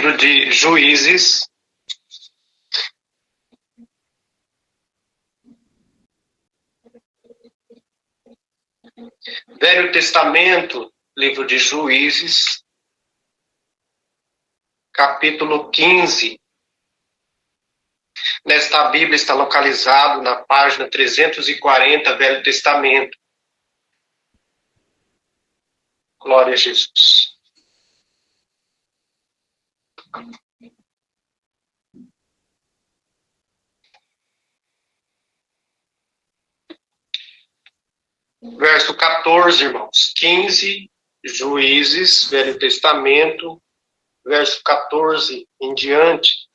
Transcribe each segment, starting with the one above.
livro de Juízes, Velho Testamento, livro de Juízes, capítulo 15. Nesta Bíblia está localizado na página 340, Velho Testamento. Glória a Jesus. Verso 14, irmãos. 15, Juízes, Velho Testamento, verso 14 em diante.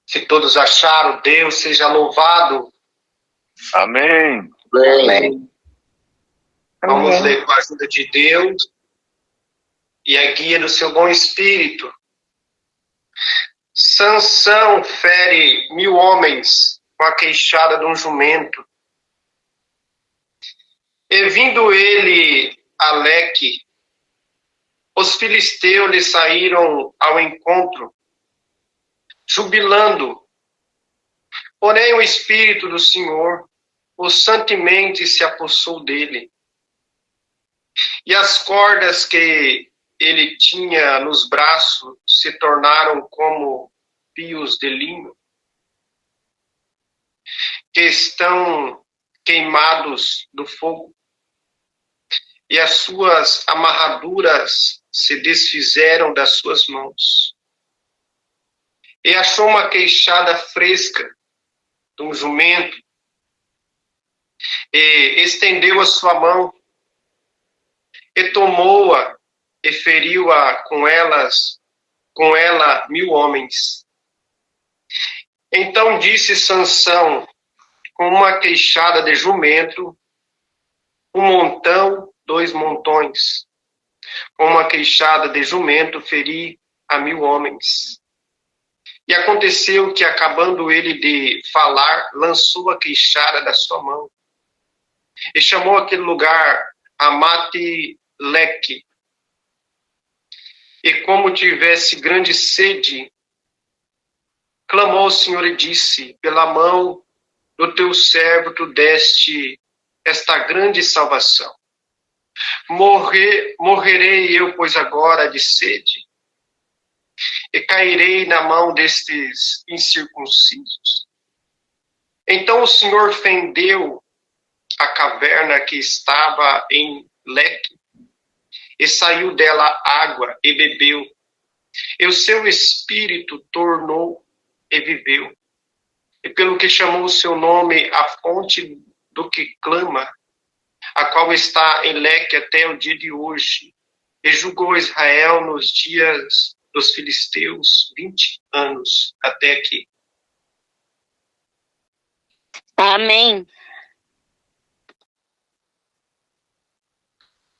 Se todos acharam, Deus seja louvado. Amém. Amém. Vamos ler com a ajuda de Deus e a guia do seu bom espírito. Sansão fere 1000 homens com a queixada de um jumento. E vindo ele a Leque, os filisteus lhe saíram ao encontro, jubilando. Porém o Espírito do Senhor constantemente se apossou dele. E as cordas que ele tinha nos braços se tornaram como fios de linho, que estão queimados do fogo, e as suas amarraduras se desfizeram das suas mãos. E achou uma queixada fresca de um jumento, e estendeu a sua mão, e tomou-a, e feriu-a com ela 1000 homens. Então disse Sansão, com uma queixada de jumento, 1 montão, 2 montões. Com uma queixada de jumento, feri a 1000 homens. E aconteceu que, acabando ele de falar, lançou a queixada da sua mão. E chamou aquele lugar Amate-leque. E como tivesse grande sede, clamou ao Senhor e disse, pela mão do teu servo tu deste esta grande salvação. Morrerei eu, pois agora de sede, e cairei na mão destes incircuncisos. Então o Senhor fendeu a caverna que estava em Leque, e saiu dela água, e bebeu. E o seu espírito tornou e viveu. E pelo que chamou o seu nome a fonte do que clama, a qual está em Leque até o dia de hoje, e julgou Israel nos dias dos filisteus 20 anos até aqui. Amém.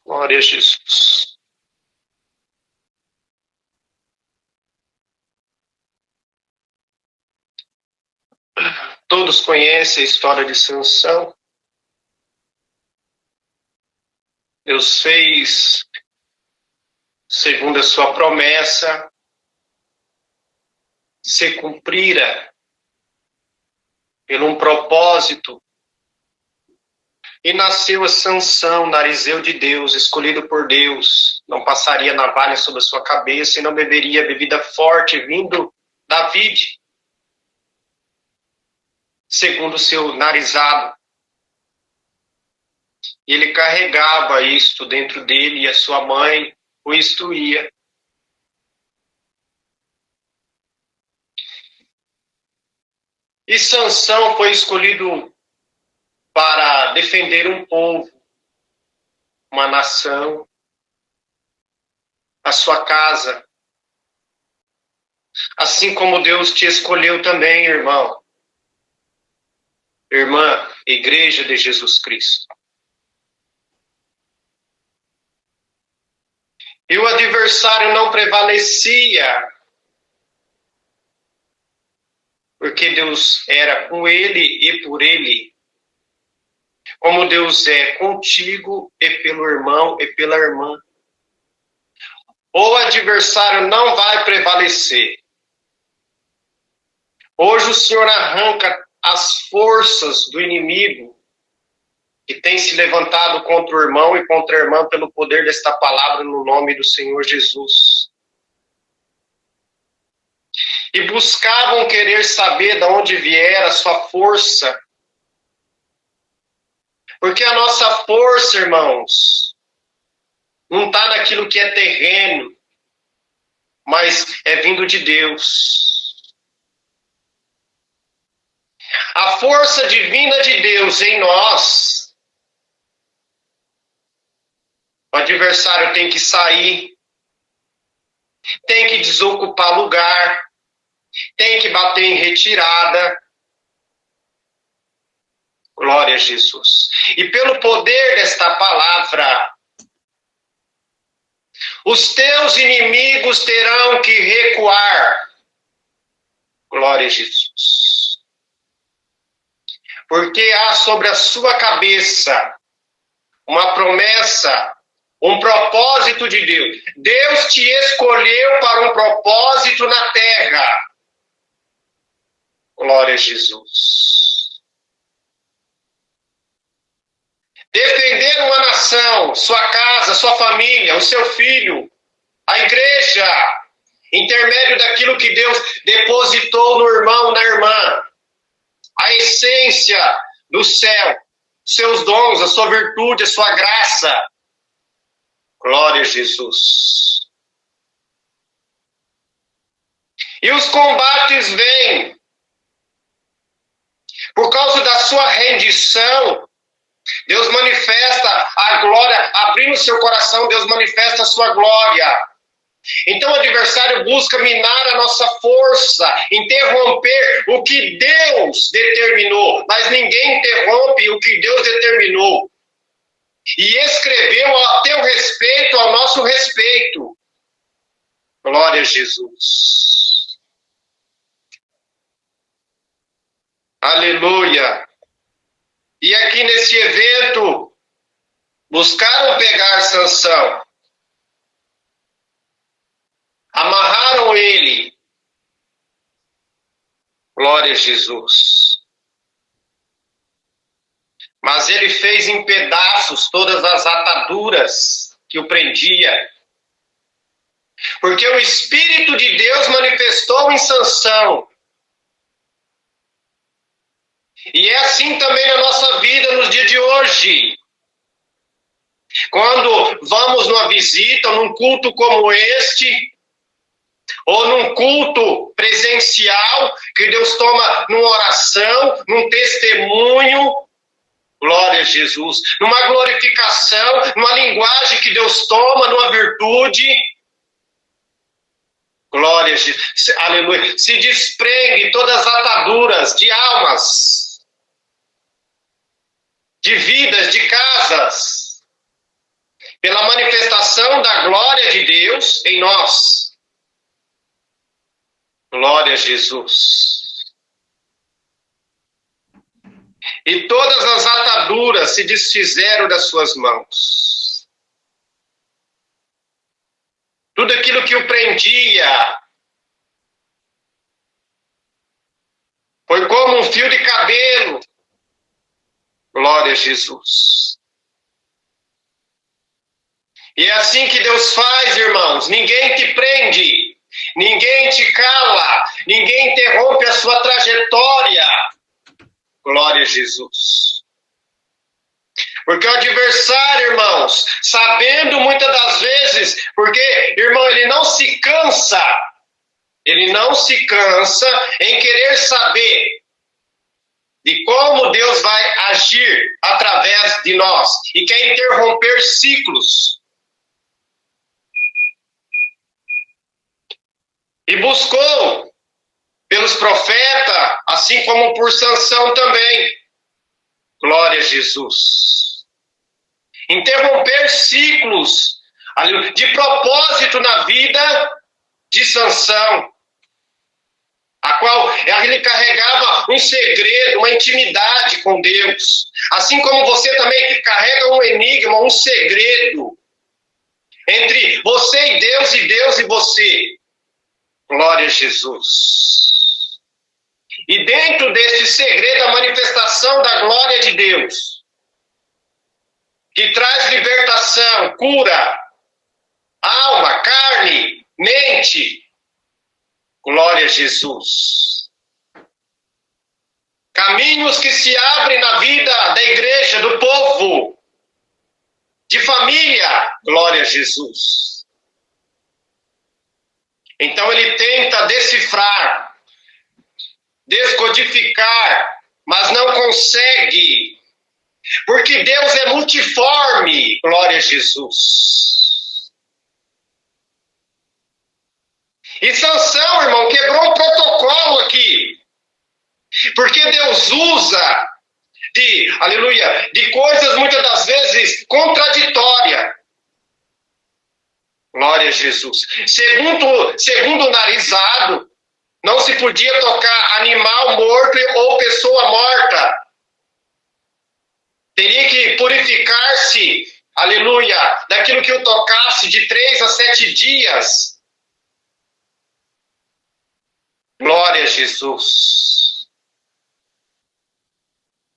Glória a Jesus. Todos conhecem a história de Sansão. Deus fez, segundo a sua promessa, se cumprira por um propósito. E nasceu a Sansão, narizeu de Deus, escolhido por Deus. Não passaria navalha sobre a sua cabeça e não beberia bebida forte vindo da vide, segundo o seu narizado. E ele carregava isto dentro dele e a sua mãe o instruía. E Sansão foi escolhido para defender um povo, uma nação, a sua casa. Assim como Deus te escolheu também, irmão, irmã, Igreja de Jesus Cristo. E o adversário não prevalecia, porque Deus era com ele e por ele. Como Deus é contigo e pelo irmão e pela irmã. adversário não vai prevalecer. Hoje o Senhor arranca as forças do inimigo que tem se levantado contra o irmão e contra a irmã pelo poder desta palavra no nome do Senhor Jesus. E buscavam querer saber de onde viera a sua força. Porque a nossa força, irmãos, não está naquilo que é terreno, mas é vindo de Deus. A força divina de Deus em nós, o adversário tem que sair, tem que desocupar lugar, tem que bater em retirada. Glória a Jesus. E pelo poder desta palavra, os teus inimigos terão que recuar. Glória a Jesus. Porque há sobre a sua cabeça uma promessa, um propósito de Deus. Deus te escolheu para um propósito na terra. Glória a Jesus. Defender uma nação, sua casa, sua família, o seu filho, a igreja, intermédio daquilo que Deus depositou no irmão, na irmã, a essência do céu, seus dons, a sua virtude, a sua graça. Glória a Jesus. E os combates vêm por causa da sua rendição. Deus manifesta a glória, abrindo seu coração, Deus manifesta a sua glória. Então o adversário busca minar a nossa força, interromper o que Deus determinou, mas ninguém interrompe o que Deus determinou. E escreveu a teu respeito, ao nosso respeito. Glória a Jesus. Aleluia. E aqui nesse evento, buscaram pegar Sansão. Amarraram ele. Glória a Jesus. Mas ele fez em pedaços todas as ataduras que o prendia. Porque o Espírito de Deus manifestou em Sansão. E é assim também na nossa vida nos dias de hoje. Quando vamos numa visita, num culto como este, ou num culto presencial, que Deus toma numa oração, num testemunho, glória a Jesus, numa glorificação, numa linguagem que Deus toma, numa virtude, glória a Jesus, aleluia, se desprende todas as ataduras de almas, de vidas, de casas, pela manifestação da glória de Deus em nós. Glória a Jesus. E todas as ataduras se desfizeram das suas mãos. Tudo aquilo que o prendia foi como um fio de cabelo. Glória a Jesus. E é assim que Deus faz, irmãos. Ninguém te prende, ninguém te cala, ninguém interrompe a sua trajetória. Glória a Jesus. Porque o adversário, irmãos, sabendo muitas das vezes, porque, irmão, ele não se cansa em querer saber de como Deus vai agir através de nós e quer interromper ciclos. E buscou pelos profetas, assim como por Sansão também. Glória a Jesus. Interromper ciclos de propósito na vida de Sansão, a qual ele carregava um segredo, uma intimidade com Deus. Assim como você também carrega um enigma, um segredo entre você e Deus e você. Glória a Jesus. E dentro deste segredo, a manifestação da glória de Deus, que traz libertação, cura, alma, carne, mente. Glória a Jesus. Caminhos que se abrem na vida da igreja, do povo, de família. Glória a Jesus. Então ele tenta decifrar, descodificar, mas não consegue. Porque Deus é multiforme. Glória a Jesus. E Sansão, irmão, quebrou um protocolo aqui. Porque Deus usa de coisas muitas das vezes contraditórias. Glória a Jesus. Segundo o narizado, não se podia tocar animal morto ou pessoa morta. Teria que purificar-se, aleluia, daquilo que o tocasse de 3 a 7 dias. Glória a Jesus.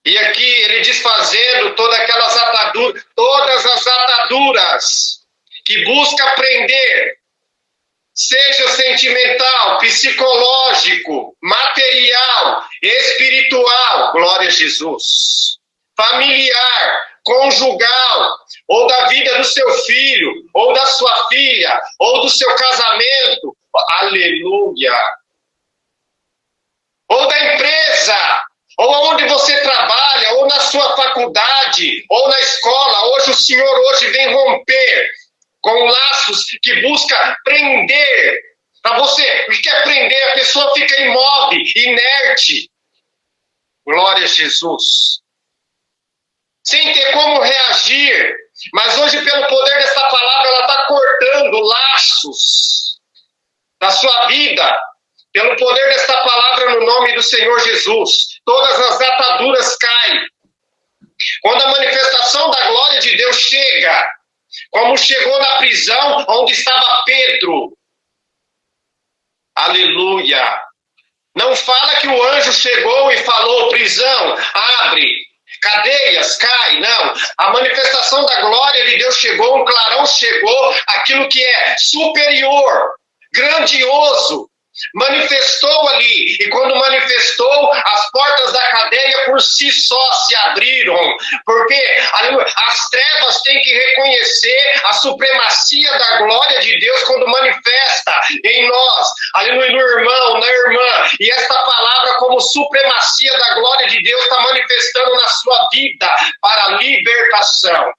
E aqui ele desfazendo todas as ataduras que busca prender, seja sentimental, psicológico, material, espiritual, glória a Jesus, familiar, conjugal, ou da vida do seu filho, ou da sua filha, ou do seu casamento, aleluia, ou da empresa, ou onde você trabalha, ou na sua faculdade, ou na escola. Hoje o Senhor vem romper com laços que busca prender. Para você, o que quer prender? A pessoa fica imóvel, inerte. Glória a Jesus. Sem ter como reagir. Mas hoje, pelo poder dessa palavra, ela está cortando laços da sua vida. Pelo poder desta palavra, no nome do Senhor Jesus, todas as ataduras caem. Quando a manifestação da glória de Deus chega, como chegou na prisão onde estava Pedro. Aleluia. Não fala que o anjo chegou e falou, prisão, abre, cadeias, cai. Não. A manifestação da glória de Deus chegou, um clarão chegou, aquilo que é superior, grandioso, manifestou ali, e quando manifestou, as portas da cadeia por si só se abriram, porque as trevas têm que reconhecer a supremacia da glória de Deus quando manifesta em nós, ali no irmão, na irmã, e esta palavra como supremacia da glória de Deus está manifestando na sua vida para a libertação.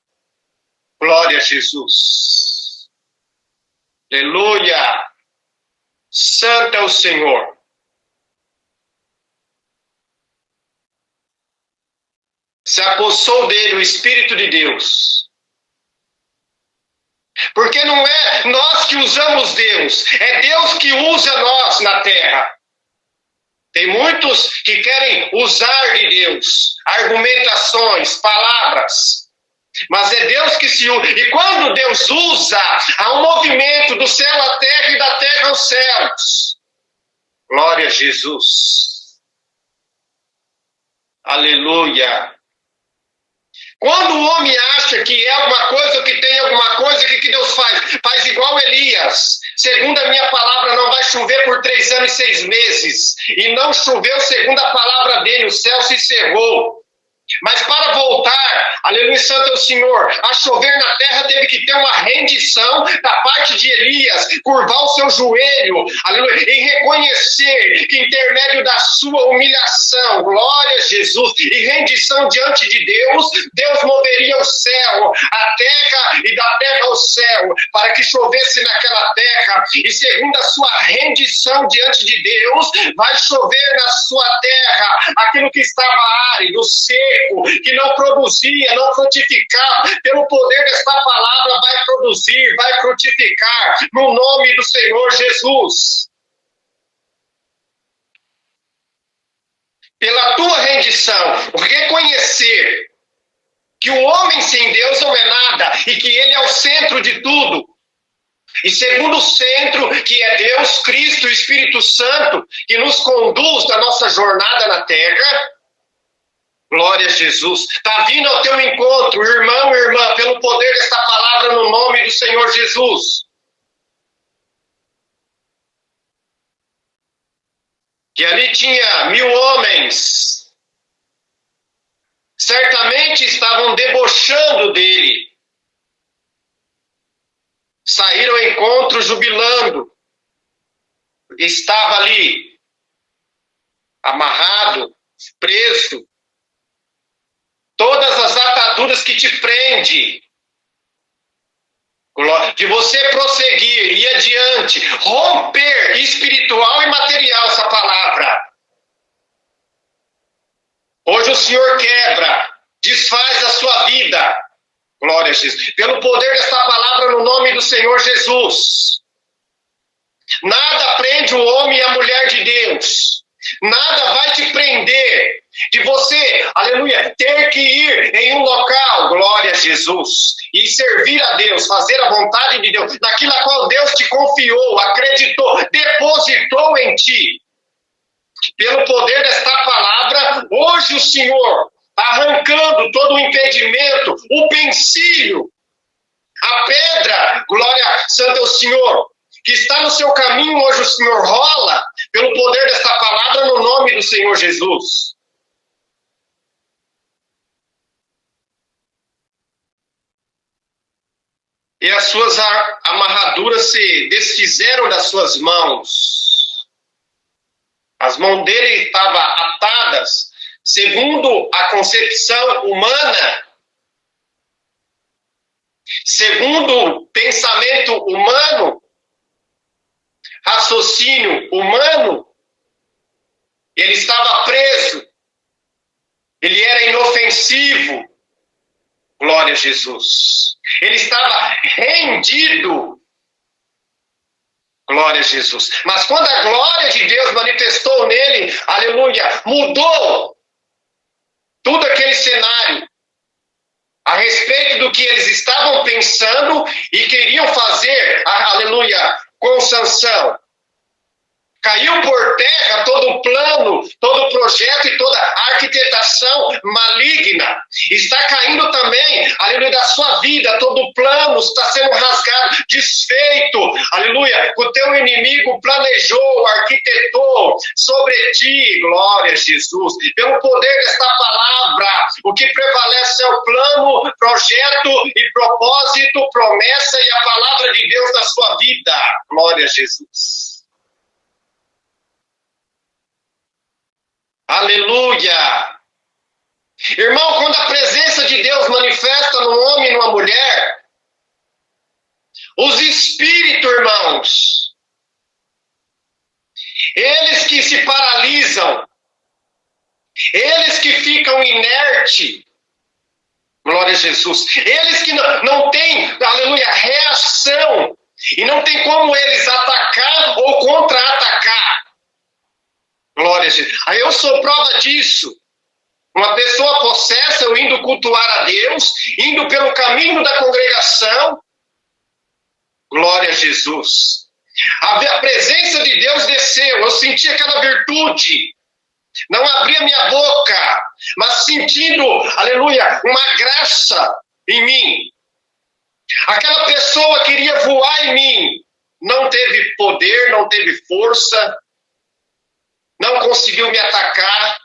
Glória a Jesus. Aleluia. Santo é o Senhor. Se apossou dele o Espírito de Deus. Porque não é nós que usamos Deus, é Deus que usa nós na terra. Tem muitos que querem usar de Deus, argumentações, palavras. Mas é Deus que se usa. E quando Deus usa, há um movimento do céu à terra e da terra aos céus. Glória a Jesus. Aleluia. Quando o homem acha que é alguma coisa ou que tem alguma coisa, o que Deus faz? Faz igual Elias. Segundo a minha palavra, não vai chover por 3 anos e 6 meses. E não choveu segundo a palavra dele, o céu se cerrou. Mas para voltar, aleluia, santo é o Senhor, a chover na terra teve que ter uma rendição da parte de Elias, curvar o seu joelho, aleluia, e reconhecer que intermédio da sua humilhação, glória a Jesus, e rendição diante de Deus, Deus moveria o céu, a terra e da terra ao céu, para que chovesse naquela terra, e segundo a sua rendição diante de Deus, vai chover na sua terra, aquilo que estava árido, seco, que não produzia, não frutificava, pelo poder desta palavra vai produzir, vai frutificar, no nome do Senhor Jesus. Pela tua rendição, reconhecer que o homem sem Deus não é nada, e que ele é o centro de tudo, E segundo centro, que é Deus, Cristo, o Espírito Santo, que nos conduz na nossa jornada na terra. Glória a Jesus. Está vindo ao teu encontro, irmão e irmã, pelo poder desta palavra no nome do Senhor Jesus. Que ali tinha 1000 homens. Certamente estavam debochando dele. Saíram ao encontro jubilando. Estava ali, amarrado, preso. Todas as ataduras que te prendem, de você prosseguir, ir adiante, romper espiritual e material essa palavra. Hoje o Senhor quebra, desfaz a sua vida. Glória a Jesus. Pelo poder desta palavra no nome do Senhor Jesus. Nada prende o homem e a mulher de Deus. Nada vai te prender de você, aleluia, ter que ir em um local, glória a Jesus, e servir a Deus, fazer a vontade de Deus, naquilo a qual Deus te confiou, acreditou, depositou em ti. Pelo poder desta palavra, hoje o Senhor arrancando todo o impedimento, o pensilho, a pedra, glória santa ao Senhor, que está no seu caminho, hoje o Senhor rola, pelo poder desta palavra, no nome do Senhor Jesus. E as suas amarraduras se desfizeram das suas mãos. As mãos dele estavam atadas, segundo a concepção humana, segundo o pensamento humano, raciocínio humano. Ele estava preso, ele era inofensivo, glória a Jesus. Ele estava rendido, glória a Jesus. Mas quando a glória de Deus manifestou nele, aleluia, mudou todo aquele cenário a respeito do que eles estavam pensando e queriam fazer, aleluia, com Sansão. Caiu por terra todo o plano, todo o projeto e toda a arquitetação maligna. Está caindo também, aleluia, da sua vida, todo o plano está sendo rasgado, desfeito, aleluia. O teu inimigo planejou, arquitetou sobre ti, glória a Jesus. Pelo poder desta palavra, o que prevalece é o plano, projeto e propósito, promessa e a palavra de Deus na sua vida, glória a Jesus. Aleluia! Irmão, quando a presença de Deus manifesta num homem e numa mulher, os espíritos, irmãos, eles que se paralisam, eles que ficam inertes, glória a Jesus, eles que não têm, aleluia, reação, e não tem como eles atacar ou contra-atacar. Glória a Deus. Aí eu sou prova disso. Uma pessoa possessa, eu indo cultuar a Deus, indo pelo caminho da congregação. Glória a Jesus. A presença de Deus desceu. Eu senti aquela virtude. Não abria minha boca, mas sentindo, aleluia, uma graça em mim. Aquela pessoa queria voar em mim. Não teve poder, não teve força. Não conseguiu me atacar,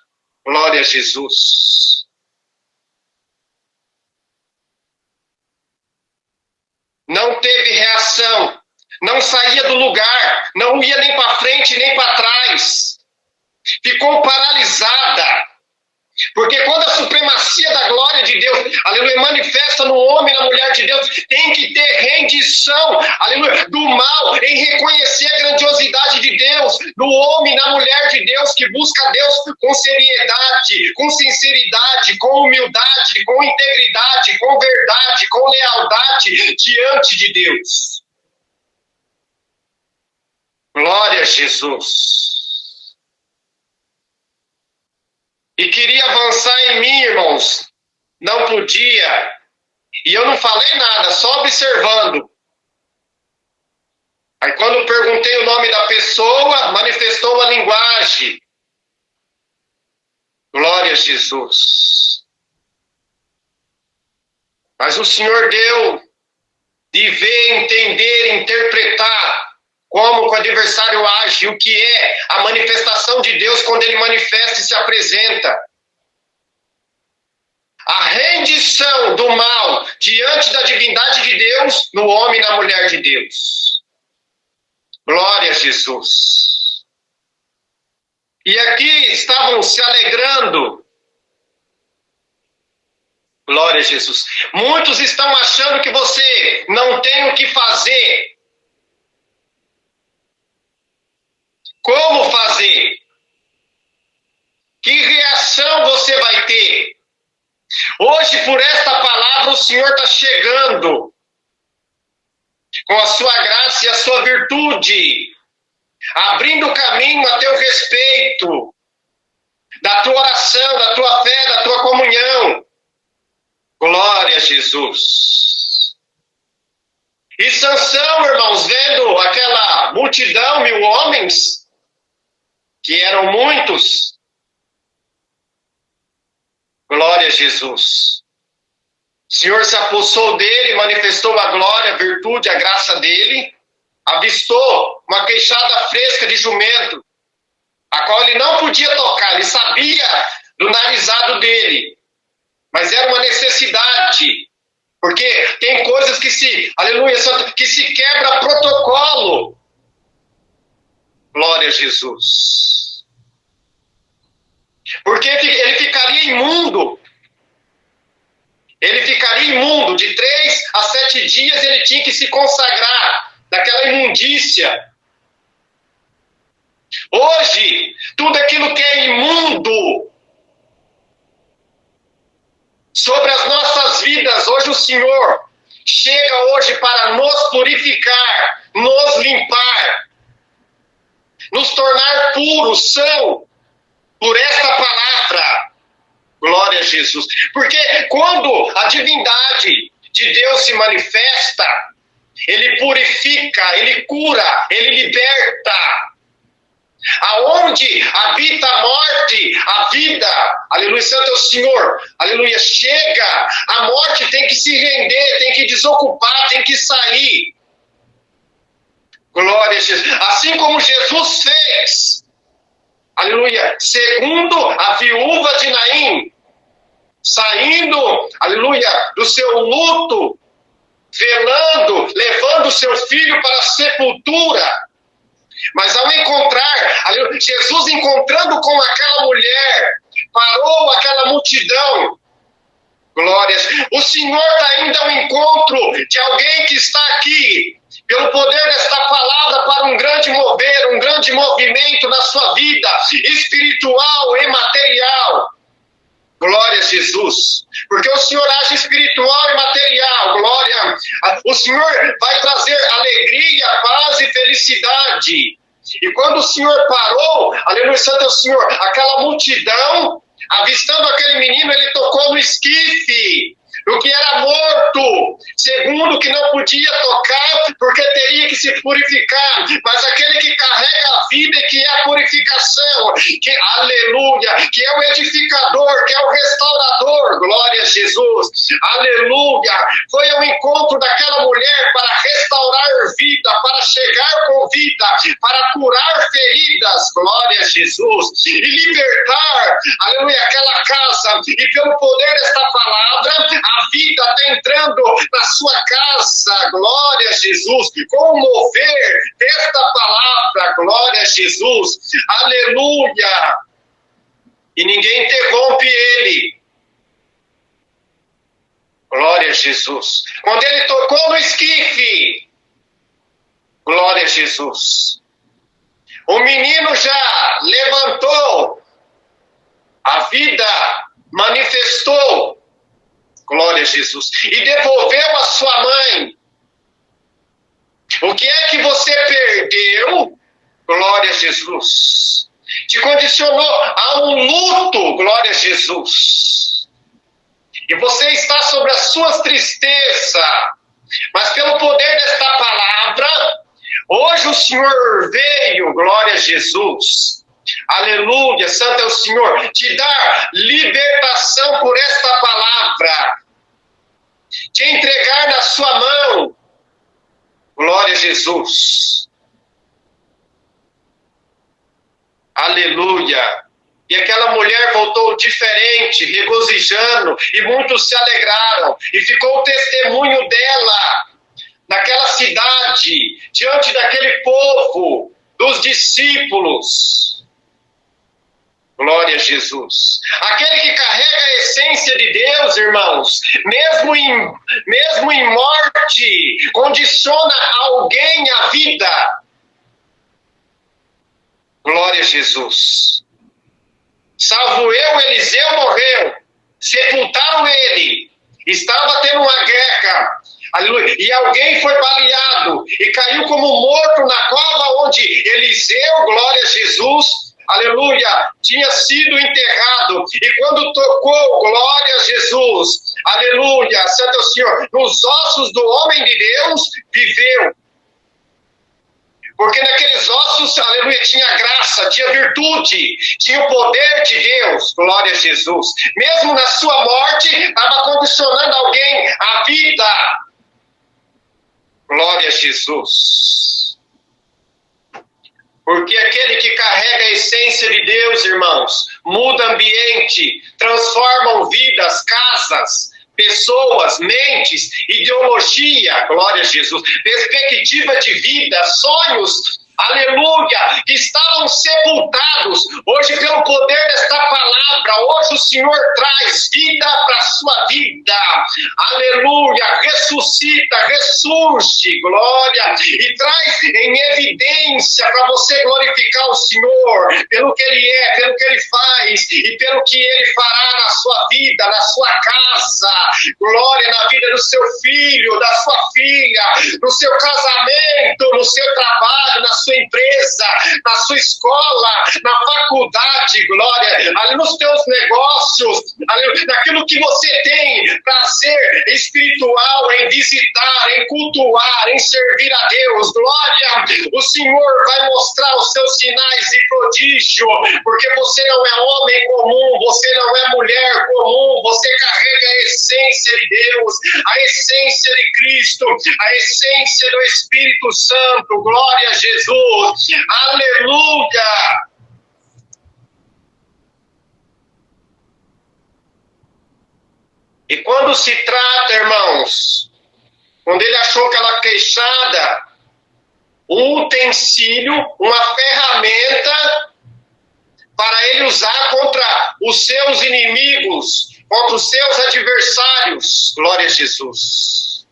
glória a Jesus. Não teve reação, não saía do lugar, não ia nem para frente nem para trás. Ficou paralisada. Porque quando a supremacia da glória de Deus, aleluia, manifesta no homem e na mulher de Deus, tem que ter rendição, aleluia, do mal, em reconhecer a grandiosidade de Deus, do homem e na mulher de Deus, que busca Deus com seriedade, com sinceridade, com humildade, com integridade, com verdade, com lealdade diante de Deus. Glória a Jesus. E queria avançar em mim, irmãos. Não podia. E eu não falei nada, só observando. Quando perguntei o nome da pessoa, manifestou a linguagem. Glória a Jesus. Mas o Senhor deu de ver, entender, interpretar como o adversário age, o que é a manifestação de Deus quando ele manifesta e se apresenta. A rendição do mal diante da divindade de Deus no homem e na mulher de Deus. Glória a Jesus. E aqui estavam se alegrando. Glória a Jesus. Muitos estão achando que você não tem o que fazer. Como fazer? Que reação você vai ter? Hoje, por esta palavra, o Senhor está chegando com a sua graça e a sua virtude, abrindo o caminho a teu respeito, da tua oração, da tua fé, da tua comunhão. Glória a Jesus. E Sansão, irmãos, vendo aquela multidão, 1000 homens, que eram muitos, glória a Jesus. O Senhor se apossou dele, manifestou a glória, a virtude, a graça dele, avistou uma queixada fresca de jumento, a qual ele não podia tocar, ele sabia do narizado dele, mas era uma necessidade, porque tem coisas que que se quebra protocolo. Glória a Jesus. Porque ele ficaria imundo. Ele ficaria imundo. De 3 a 7 dias ele tinha que se consagrar daquela imundícia. Hoje, tudo aquilo que é imundo sobre as nossas vidas, hoje o Senhor chega hoje para nos purificar, nos limpar, nos tornar puros, são, por esta palavra. Glória a Jesus. Porque quando a divindade de Deus se manifesta, ele purifica, ele cura, ele liberta. Aonde habita a morte, a vida, aleluia, santo é o Senhor, aleluia, chega, a morte tem que se render, tem que desocupar, tem que sair. Glória a Jesus. Assim como Jesus fez, aleluia, segundo a viúva de Naim, saindo, aleluia, do seu luto, velando, levando seu filho para a sepultura. Mas ao encontrar, aleluia, Jesus encontrando com aquela mulher, parou aquela multidão. Glórias. O Senhor está indo ao encontro de alguém que está aqui, pelo poder desta palavra, para um grande mover, um grande movimento na sua vida, espiritual e material. Glória a Jesus. Porque o Senhor age espiritual e material. Glória. O Senhor vai trazer alegria, paz e felicidade. E quando o Senhor parou, aleluia, santo é o Senhor, aquela multidão, avistando aquele menino, ele tocou no esquife, no que era morto, segundo que não podia tocar, porque teria que se purificar, mas aquele que carrega a vida e que é a purificação, que, aleluia, que é o edificador, que é o restaurador, glória a Jesus, aleluia, foi ao encontro daquela mulher para restaurar vida, para chegar com vida, para curar feridas, glória a Jesus, e libertar, aleluia, aquela casa, e pelo poder desta palavra, a vida está entrando na sua casa, glória a Jesus, com o mover desta palavra, glória a Jesus, aleluia, e ninguém interrompe ele, glória a Jesus. Quando ele tocou no esquife, glória a Jesus, o menino já levantou, a vida manifestou, glória a Jesus, e devolveu a sua mãe. O que é que você perdeu? Glória a Jesus. Te condicionou a um luto, glória a Jesus. E você está sobre as suas tristezas, mas pelo poder desta palavra, Hoje o Senhor veio, glória a Jesus. Aleluia, santo é o Senhor, te dar libertação por esta palavra, te entregar na sua mão, glória a Jesus. Aleluia. E aquela mulher voltou diferente, regozijando, e muitos se alegraram, e ficou o testemunho dela naquela cidade, diante daquele povo, dos discípulos. Glória a Jesus. Aquele que carrega a essência de Deus, irmãos, mesmo em morte, condiciona alguém à vida. Glória a Jesus. Salvo eu, Eliseu morreu, sepultaram ele, estava tendo uma guerra, aleluia, e alguém foi baleado e caiu como morto na cova onde Eliseu, glória a Jesus, aleluia, tinha sido enterrado. E quando tocou, glória a Jesus, aleluia, santo é o Senhor, nos ossos do homem de Deus, viveu. Porque naqueles ossos, aleluia, tinha graça, tinha virtude, tinha o poder de Deus, glória a Jesus. Mesmo na sua morte, estava condicionando alguém à vida. Glória a Jesus. Porque aquele que carrega a essência de Deus, irmãos, muda ambiente, transforma vidas, casas, pessoas, mentes, ideologia, glória a Jesus, perspectiva de vida, sonhos, aleluia, que estavam sepultados, hoje pelo poder desta palavra, hoje o Senhor traz vida para a sua vida, aleluia, ressuscita, ressurge, glória, e traz em evidência para você glorificar o Senhor, pelo que Ele é, pelo que Ele faz, e pelo que Ele fará na sua vida, na sua casa, glória, na vida do seu filho, da sua filha, no seu casamento, no seu trabalho, na sua empresa, na sua escola, na faculdade, glória, ali nos teus negócios, ali, naquilo que você tem prazer espiritual em visitar, em cultuar, em servir a Deus, glória, o Senhor vai mostrar os seus sinais e prodígio, porque você não é homem comum, você não é mulher comum, você carrega a essência de Deus, a essência de Cristo, a essência do Espírito Santo, glória a Jesus, aleluia. E quando se trata, irmãos, quando ele achou aquela queixada, um utensílio, uma ferramenta para ele usar contra os seus inimigos, contra os seus adversários, glória a Jesus.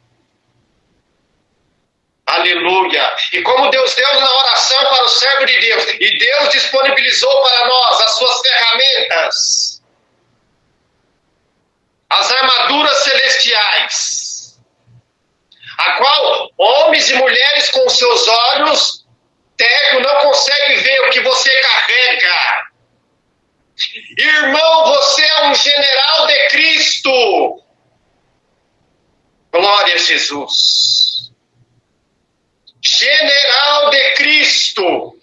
Aleluia. E como Deus deu na oração para o servo de Deus, e Deus disponibilizou para nós as suas ferramentas, as armaduras celestiais, a qual homens e mulheres com seus olhos cegos não conseguem ver o que você carrega. Irmão, você é um general de Cristo. Glória a Jesus. General de Cristo,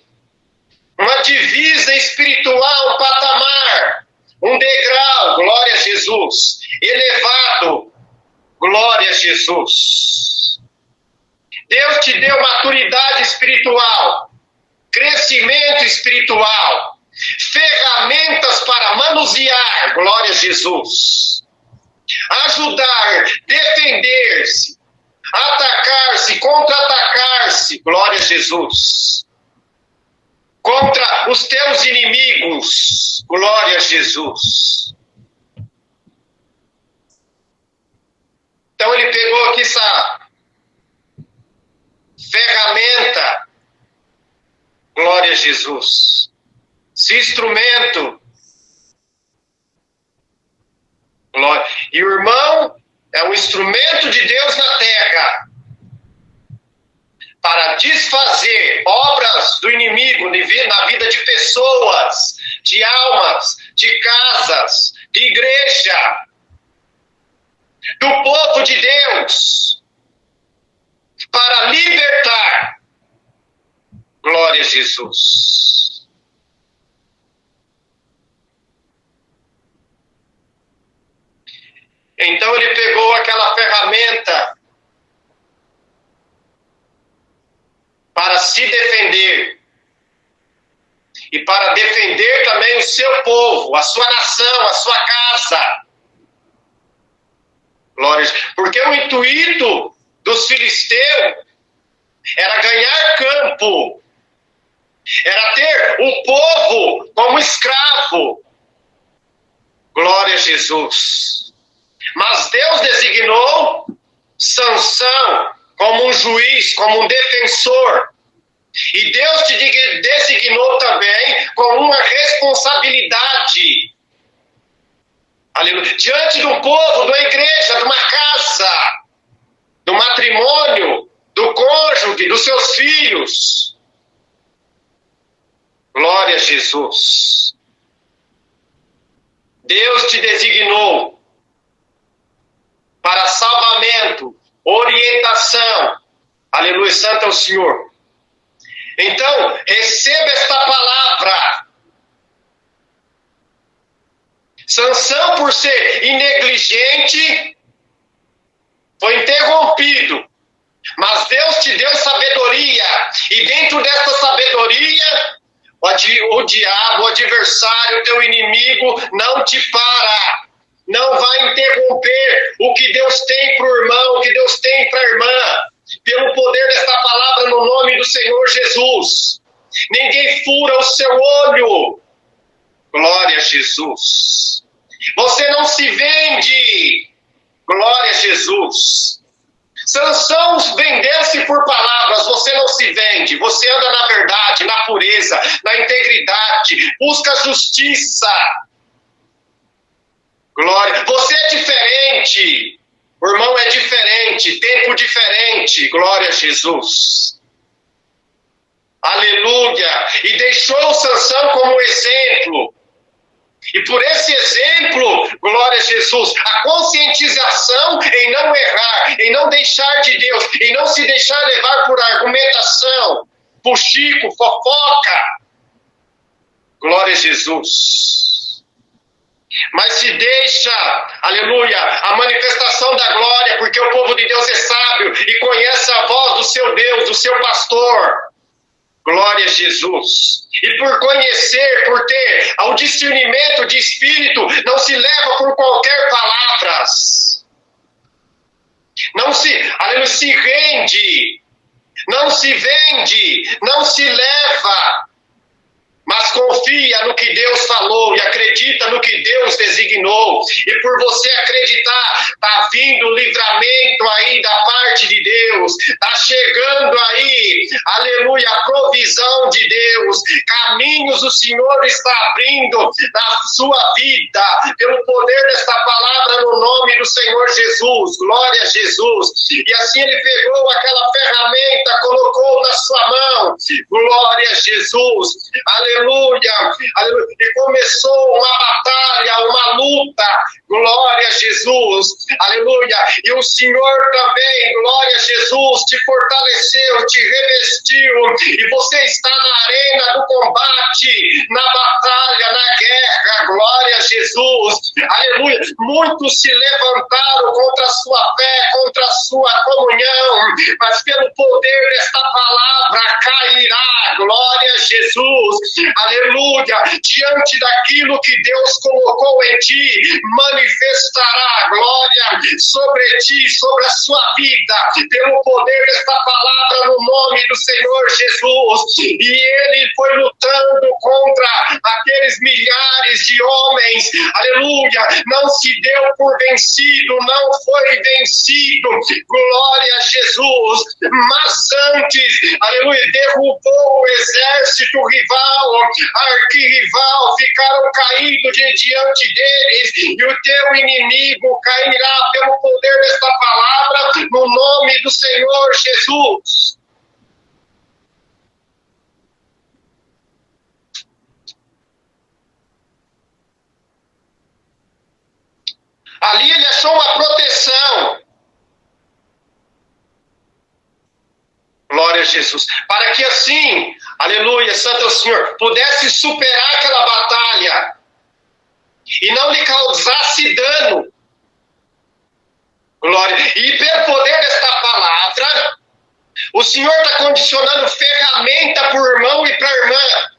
uma divisa espiritual, um patamar, um degrau, glória a Jesus, elevado, glória a Jesus. Deus te deu maturidade espiritual, crescimento espiritual, ferramentas para manusear, glória a Jesus, ajudar, defender-se, atacar-se, contra-atacar-se, glória a Jesus, contra os teus inimigos, glória a Jesus. Então ele pegou aqui essa ferramenta, glória a Jesus, esse instrumento, glória. E o irmão é um instrumento de Deus na terra para desfazer obras do inimigo na vida de pessoas, de almas, de casas, de igreja, do povo de Deus, para libertar, Glória a Jesus. Então ele pegou aquela ferramenta para se defender e para defender também o seu povo, a sua nação, a sua casa. Glória a Deus. Porque o intuito dos filisteus era ganhar campo, era ter o povo como escravo. Glória a Jesus. Mas Deus designou Sansão como um juiz, como um defensor. E Deus te designou também com uma responsabilidade. Aleluia. Diante do povo, da igreja, de uma casa, do matrimônio, do cônjuge, dos seus filhos. Glória a Jesus. Deus te designou para salvamento, orientação. Aleluia, santo é o Senhor. Então, receba esta palavra. Sansão, por ser negligente, foi interrompido. Mas Deus te deu sabedoria. E dentro dessa sabedoria, o diabo, o adversário, o teu inimigo, não te para. Não vai interromper o que Deus tem para o irmão, o que Deus tem para a irmã. Pelo poder desta palavra, no nome do Senhor Jesus. Ninguém fura o seu olho. Glória a Jesus. Você não se vende. Glória a Jesus. Sansão vendeu-se por palavras, você não se vende. Você anda na verdade, na pureza, na integridade. Busca a justiça. Glória. Você é diferente. O irmão é diferente, tempo diferente. Glória a Jesus. Aleluia. E deixou Sansão como exemplo. E por esse exemplo, glória a Jesus, a conscientização em não errar, em não deixar de Deus, em não se deixar levar por argumentação, por chico, fofoca. Glória a Jesus. Mas se deixa, aleluia, a manifestação da glória, porque o povo de Deus é sábio e conhece a voz do seu Deus, do seu pastor. Glória a Jesus. E por conhecer, por ter ao discernimento de espírito, não se leva por qualquer palavras. Não se rende, não se vende, não se leva. Mas confia no que Deus falou e acredita no que Deus designou. E por você acreditar, está vindo livramento aí da parte de Deus. Está chegando aí, aleluia, a provisão de Deus. Caminhos o Senhor está abrindo na sua vida. Pelo poder desta palavra no nome do Senhor Jesus. Glória a Jesus. E assim ele pegou aquela ferramenta, colocou na sua mão. Glória a Jesus. Aleluia. Aleluia. E começou uma batalha, uma luta. Glória a Jesus. Aleluia. E o Senhor também, glória a Jesus, te fortaleceu, te revestiu. E você está na arena do combate, na batalha, na guerra. Glória a Jesus. Aleluia. Muitos se levantaram contra a sua fé, contra a sua comunhão. Mas pelo poder desta palavra cairá. Glória a Jesus. Aleluia, diante daquilo que Deus colocou em ti, manifestará glória sobre ti, sobre a sua vida, pelo poder desta palavra no nome do Senhor Jesus. E ele foi lutando contra aqueles milhares de homens, aleluia, não se deu por vencido, não foi vencido, glória a Jesus, mas antes, aleluia, derrubou o exército rival, arquirrival, ficaram caídos diante deles, e o teu inimigo cairá pelo poder desta palavra, no nome do Senhor Jesus. Ali ele achou uma proteção. Glória a Jesus. Para que assim, aleluia, Santo Senhor, pudesse superar aquela batalha e não lhe causasse dano. Glória. E pelo poder desta palavra, o Senhor está condicionando ferramenta para o irmão e para a irmã,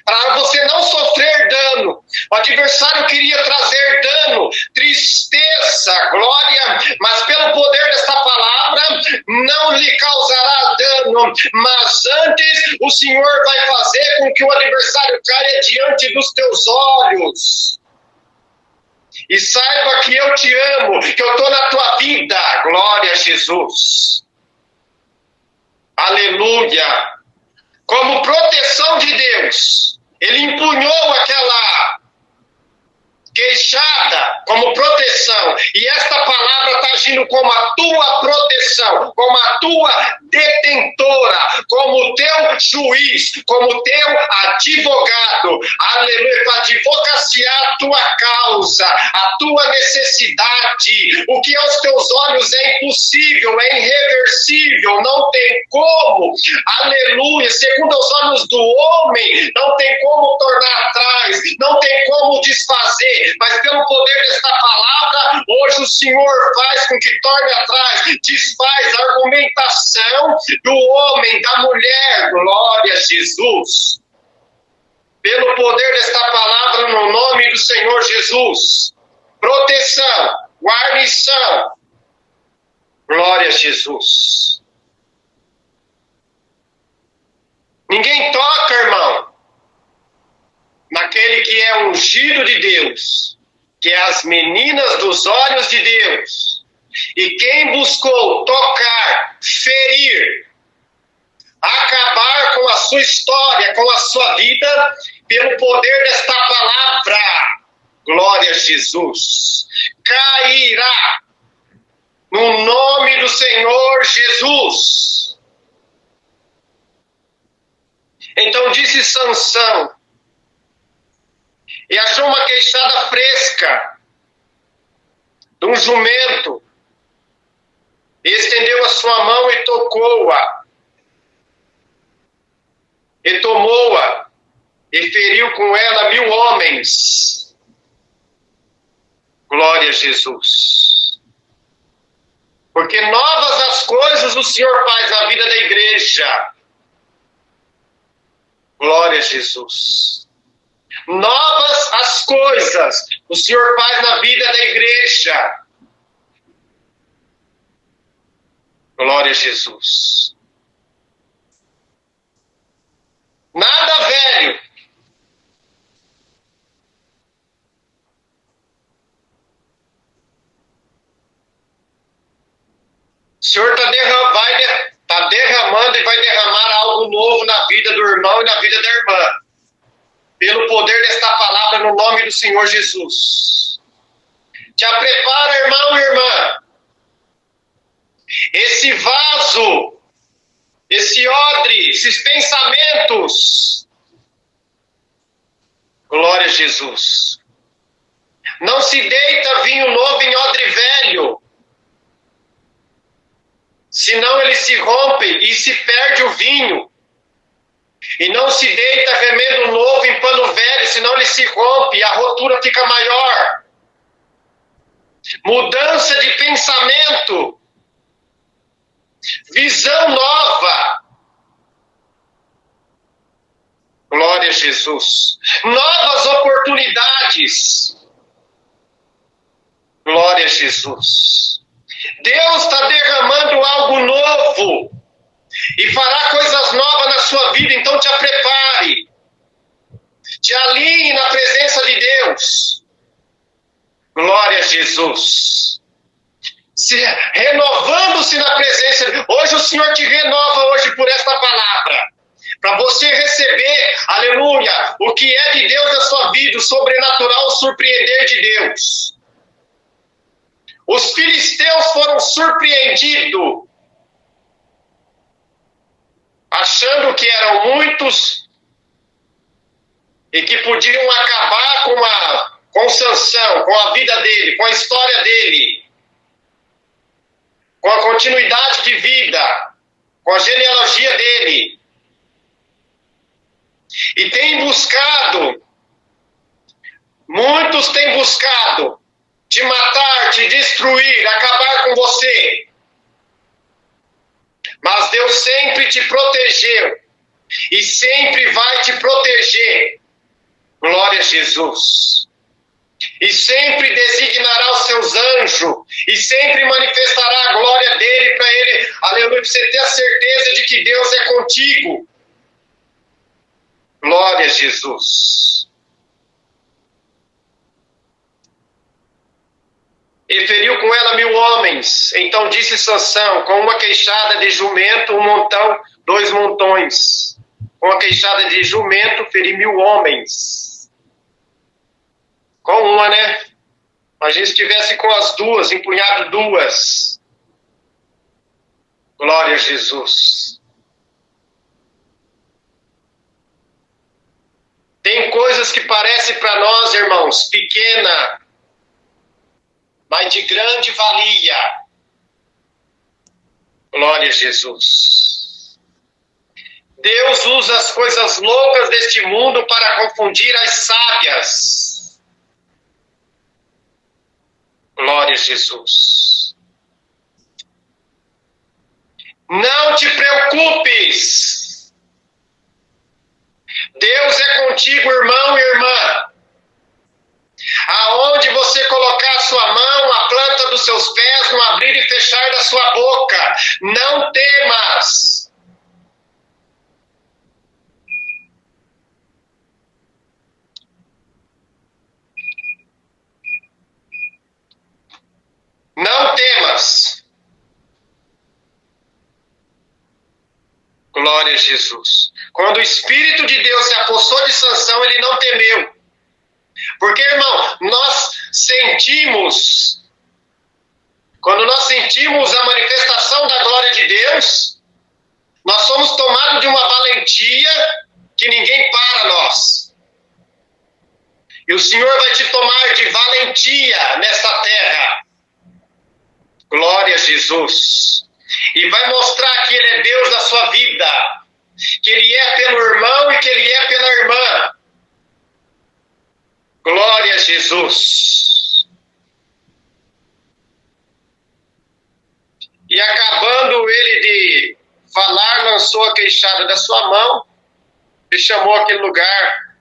para você não sofrer dano. O adversário queria trazer dano, tristeza, glória, mas pelo poder desta palavra não lhe causará dano, mas antes o Senhor vai fazer com que o adversário caia diante dos teus olhos. E saiba que eu te amo, que eu estou na tua vida. Glória a Jesus. Aleluia. Como proteção de Deus, Ele empunhou aquela queixada como proteção. E esta palavra está agindo como a tua proteção, como a tua detentora, como o teu juiz, como o teu advogado. Aleluia, para advocaciar a tua causa, a tua necessidade. O que aos teus olhos é impossível, é irreversível, não tem como. Aleluia, segundo os olhos do homem, não tem como tornar atrás, não tem como desfazer. Mas pelo poder desta palavra, hoje o Senhor faz com que torne atrás, desfaz a argumentação do homem, da mulher. Glória a Jesus. Pelo poder desta palavra, no nome do Senhor Jesus. Proteção, guarnição. Glória a Jesus. Ninguém toca, irmão, naquele que é ungido de Deus, que é as meninas dos olhos de Deus. E quem buscou tocar, ferir, acabar com a sua história, com a sua vida, pelo poder desta palavra, glória a Jesus, cairá no nome do Senhor Jesus. Então disse Sansão, e achou uma queixada fresca de um jumento, e estendeu a sua mão e tocou-a, e tomou-a, e feriu com ela 1000 homens. Glória a Jesus. Porque novas as coisas o Senhor faz na vida da igreja. Glória a Jesus. Novas as coisas o Senhor faz na vida da igreja. Glória a Jesus. Nada velho. O Senhor está derramando e vai derramar algo novo na vida do irmão e na vida da irmã. Pelo poder desta palavra, no nome do Senhor Jesus. Te prepara, irmão e irmã. Esse vaso, esse odre, esses pensamentos. Glória a Jesus. Não se deita vinho novo em odre velho, senão ele se rompe e se perde o vinho. E não se deita remendo novo em pano velho, senão ele se rompe e a rotura fica maior. Mudança de pensamento. Visão nova. Glória a Jesus. Novas oportunidades. Glória a Jesus. Deus está derramando algo novo e fará coisas novas na sua vida, então te prepare. Te alinhe na presença de Deus. Glória a Jesus. Renovando-se na presença de Deus. Hoje o Senhor te renova hoje por esta palavra. Para você receber, aleluia, o que é de Deus na sua vida, o sobrenatural, o surpreender de Deus. Os filisteus foram surpreendidos, achando que eram muitos e que podiam acabar com Sansão, com a vida dele, com a história dele, com a continuidade de vida, com a genealogia dele. E tem buscado, muitos têm buscado te matar, te destruir, acabar com você. Mas Deus sempre te protegeu e sempre vai te proteger. Glória a Jesus. E sempre designará os seus anjos e sempre manifestará a glória dele para ele. Aleluia, para você ter a certeza de que Deus é contigo. Glória a Jesus. E feriu com ela 1000 homens. Então disse Sansão, com uma queixada de jumento, 1 montão, 2 montões. Com a queixada de jumento, feri 1000 homens. Com uma, né? Imagina se tivesse com as duas, empunhado 2. Glória a Jesus. Tem coisas que parecem para nós, irmãos, pequena, mas de grande valia. Glória a Jesus. Deus usa as coisas loucas deste mundo para confundir as sábias. Glória a Jesus. Não te preocupes. Deus é contigo, irmão e irmã. Aonde você colocar a sua mão, a planta dos seus pés, no abrir e fechar da sua boca, não temas. Não temas. Glória a Jesus. Quando o Espírito de Deus se apossou de Sansão, ele não temeu. Porque, irmão, nós sentimos, quando nós sentimos a manifestação da glória de Deus, nós somos tomados de uma valentia que ninguém para nós. E o Senhor vai te tomar de valentia nessa terra. Glória a Jesus. E vai mostrar que Ele é Deus da sua vida. Que Ele é pelo irmão e que Ele é pela irmã. Glória a Jesus. E acabando ele de falar, lançou a queixada da sua mão e chamou aquele lugar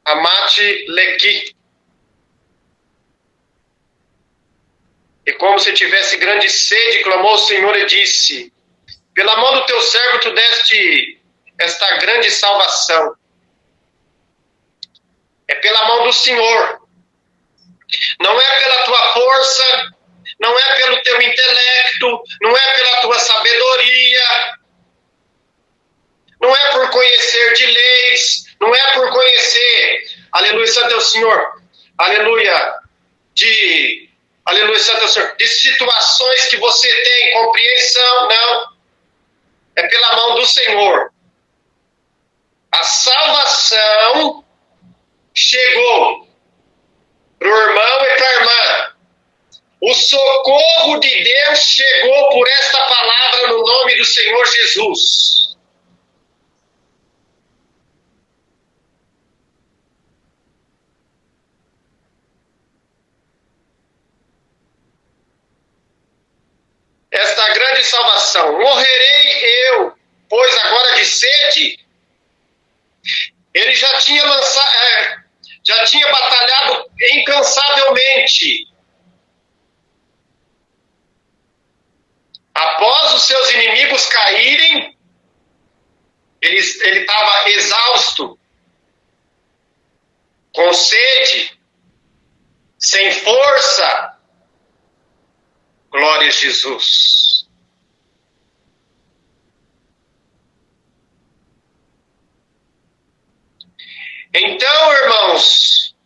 Amate Lequi. E como se tivesse grande sede, clamou ao Senhor e disse: pela mão do teu servo tu deste esta grande salvação. É pela mão do Senhor. Não é pela tua força, não é pelo teu intelecto, não é pela tua sabedoria, não é por conhecer de leis, não é por conhecer, aleluia, santo é o Senhor, aleluia, aleluia, santo é o Senhor, de situações que você tem compreensão, não. É pela mão do Senhor. A salvação chegou para o irmão e para a irmã. O socorro de Deus chegou por esta palavra no nome do Senhor Jesus. Esta grande salvação. Morrerei eu, pois agora de sede. Ele já tinha já tinha batalhado incansavelmente. Após os seus inimigos caírem, ele estava exausto, com sede, sem força. Glória a Jesus. Então, irmãos,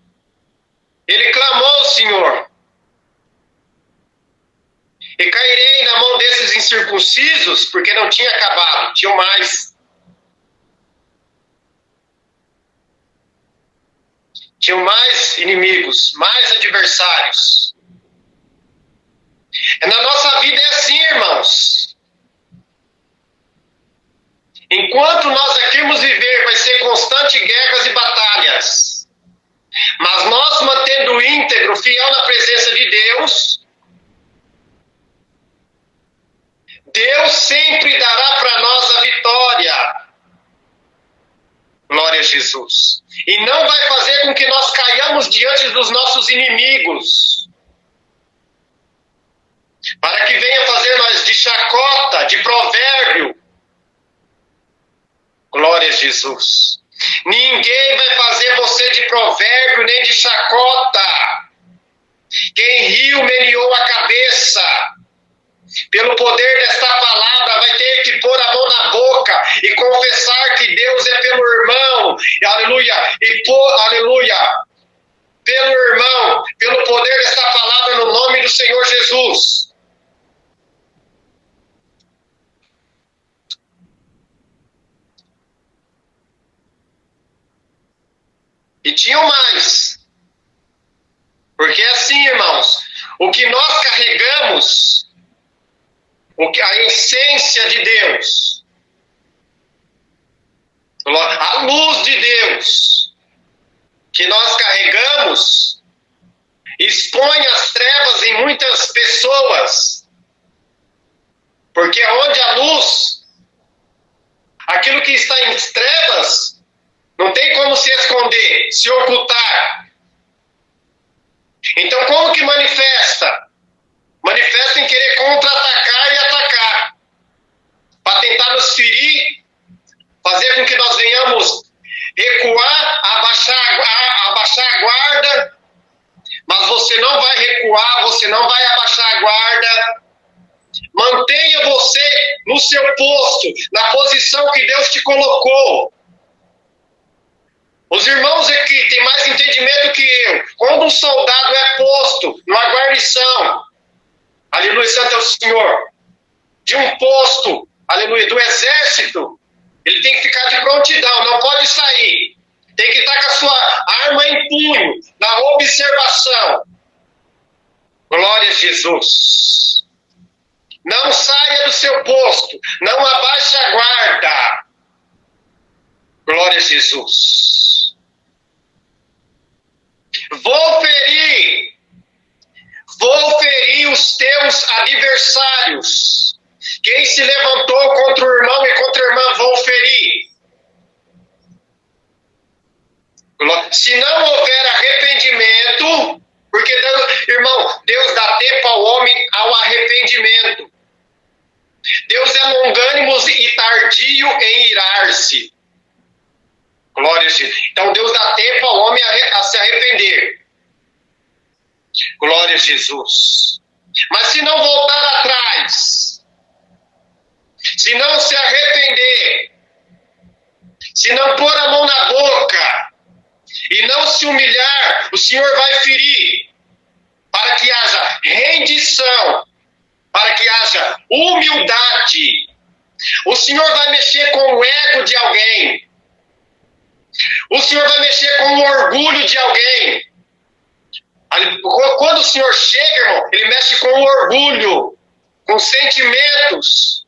ele clamou ao Senhor: e cairei na mão desses incircuncisos, porque não tinha acabado, tinham mais. Tinham mais inimigos, mais adversários. Na nossa vida é assim, irmãos. Enquanto nós aqui vamos viver, vai ser constante guerras e batalhas. Mas nós mantendo íntegro, fiel na presença de Deus, Deus sempre dará para nós a vitória. Glória a Jesus. E não vai fazer com que nós caiamos diante dos nossos inimigos, para que venha fazer nós de chacota, de provérbio. Glória a Jesus. Ninguém vai fazer você de provérbio nem de chacota. Quem riu meneou a cabeça. Pelo poder desta palavra, vai ter que pôr a mão na boca e confessar que Deus é pelo irmão. Aleluia. Aleluia. Pelo irmão, pelo poder desta palavra, no nome do Senhor Jesus. E tinham mais. Porque assim, irmãos, o que nós carregamos, a essência de Deus, a luz de Deus que nós carregamos, expõe as trevas em muitas pessoas. Porque onde a luz, aquilo que está em trevas, não tem como se esconder, se ocultar. Então como que manifesta? Manifesta em querer contra-atacar e atacar, para tentar nos ferir, fazer com que nós venhamos recuar, abaixar a guarda, mas você não vai recuar, você não vai abaixar a guarda. Mantenha você no seu posto, na posição que Deus te colocou. Os irmãos aqui têm mais entendimento que eu. Quando um soldado é posto numa guarnição, aleluia, santo é o Senhor, de um posto, aleluia, do exército, ele tem que ficar de prontidão, não pode sair. Tem que estar com a sua arma em punho, na observação. Glória a Jesus. Não saia do seu posto, não abaixe a guarda. Glória a Jesus. Vou ferir os teus adversários. Quem se levantou contra o irmão e contra a irmã, vou ferir. Se não houver arrependimento, porque, irmão, Deus dá tempo ao homem ao arrependimento. Deus é longânimo e tardio em irar-se. Glória a Deus. Então Deus dá tempo ao homem a se arrepender. Glória a Jesus. Mas se não voltar atrás, se não se arrepender, se não pôr a mão na boca e não se humilhar, o Senhor vai ferir, para que haja rendição, para que haja humildade. O Senhor vai mexer com o ego de alguém. O Senhor vai mexer com o orgulho de alguém. Quando o Senhor chega, irmão, Ele mexe com o orgulho, com sentimentos.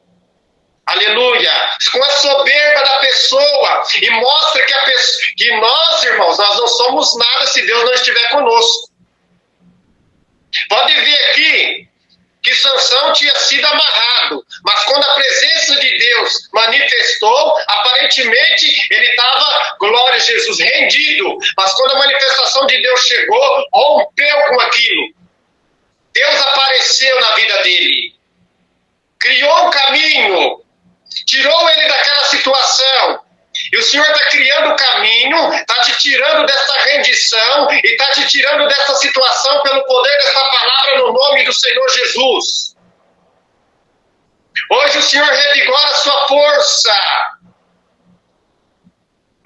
Aleluia. Com a soberba da pessoa. E mostra que nós, irmãos, nós não somos nada se Deus não estiver conosco. Pode ver aqui que Sansão tinha sido amarrado, mas quando a presença de Deus manifestou, aparentemente ele estava, glória a Jesus, rendido, mas quando a manifestação de Deus chegou, rompeu com aquilo. Deus apareceu na vida dele, criou um caminho, tirou ele daquela situação. E o Senhor está criando o caminho, está te tirando dessa rendição e está te tirando dessa situação pelo poder dessa palavra no nome do Senhor Jesus. Hoje o Senhor revigora a sua força.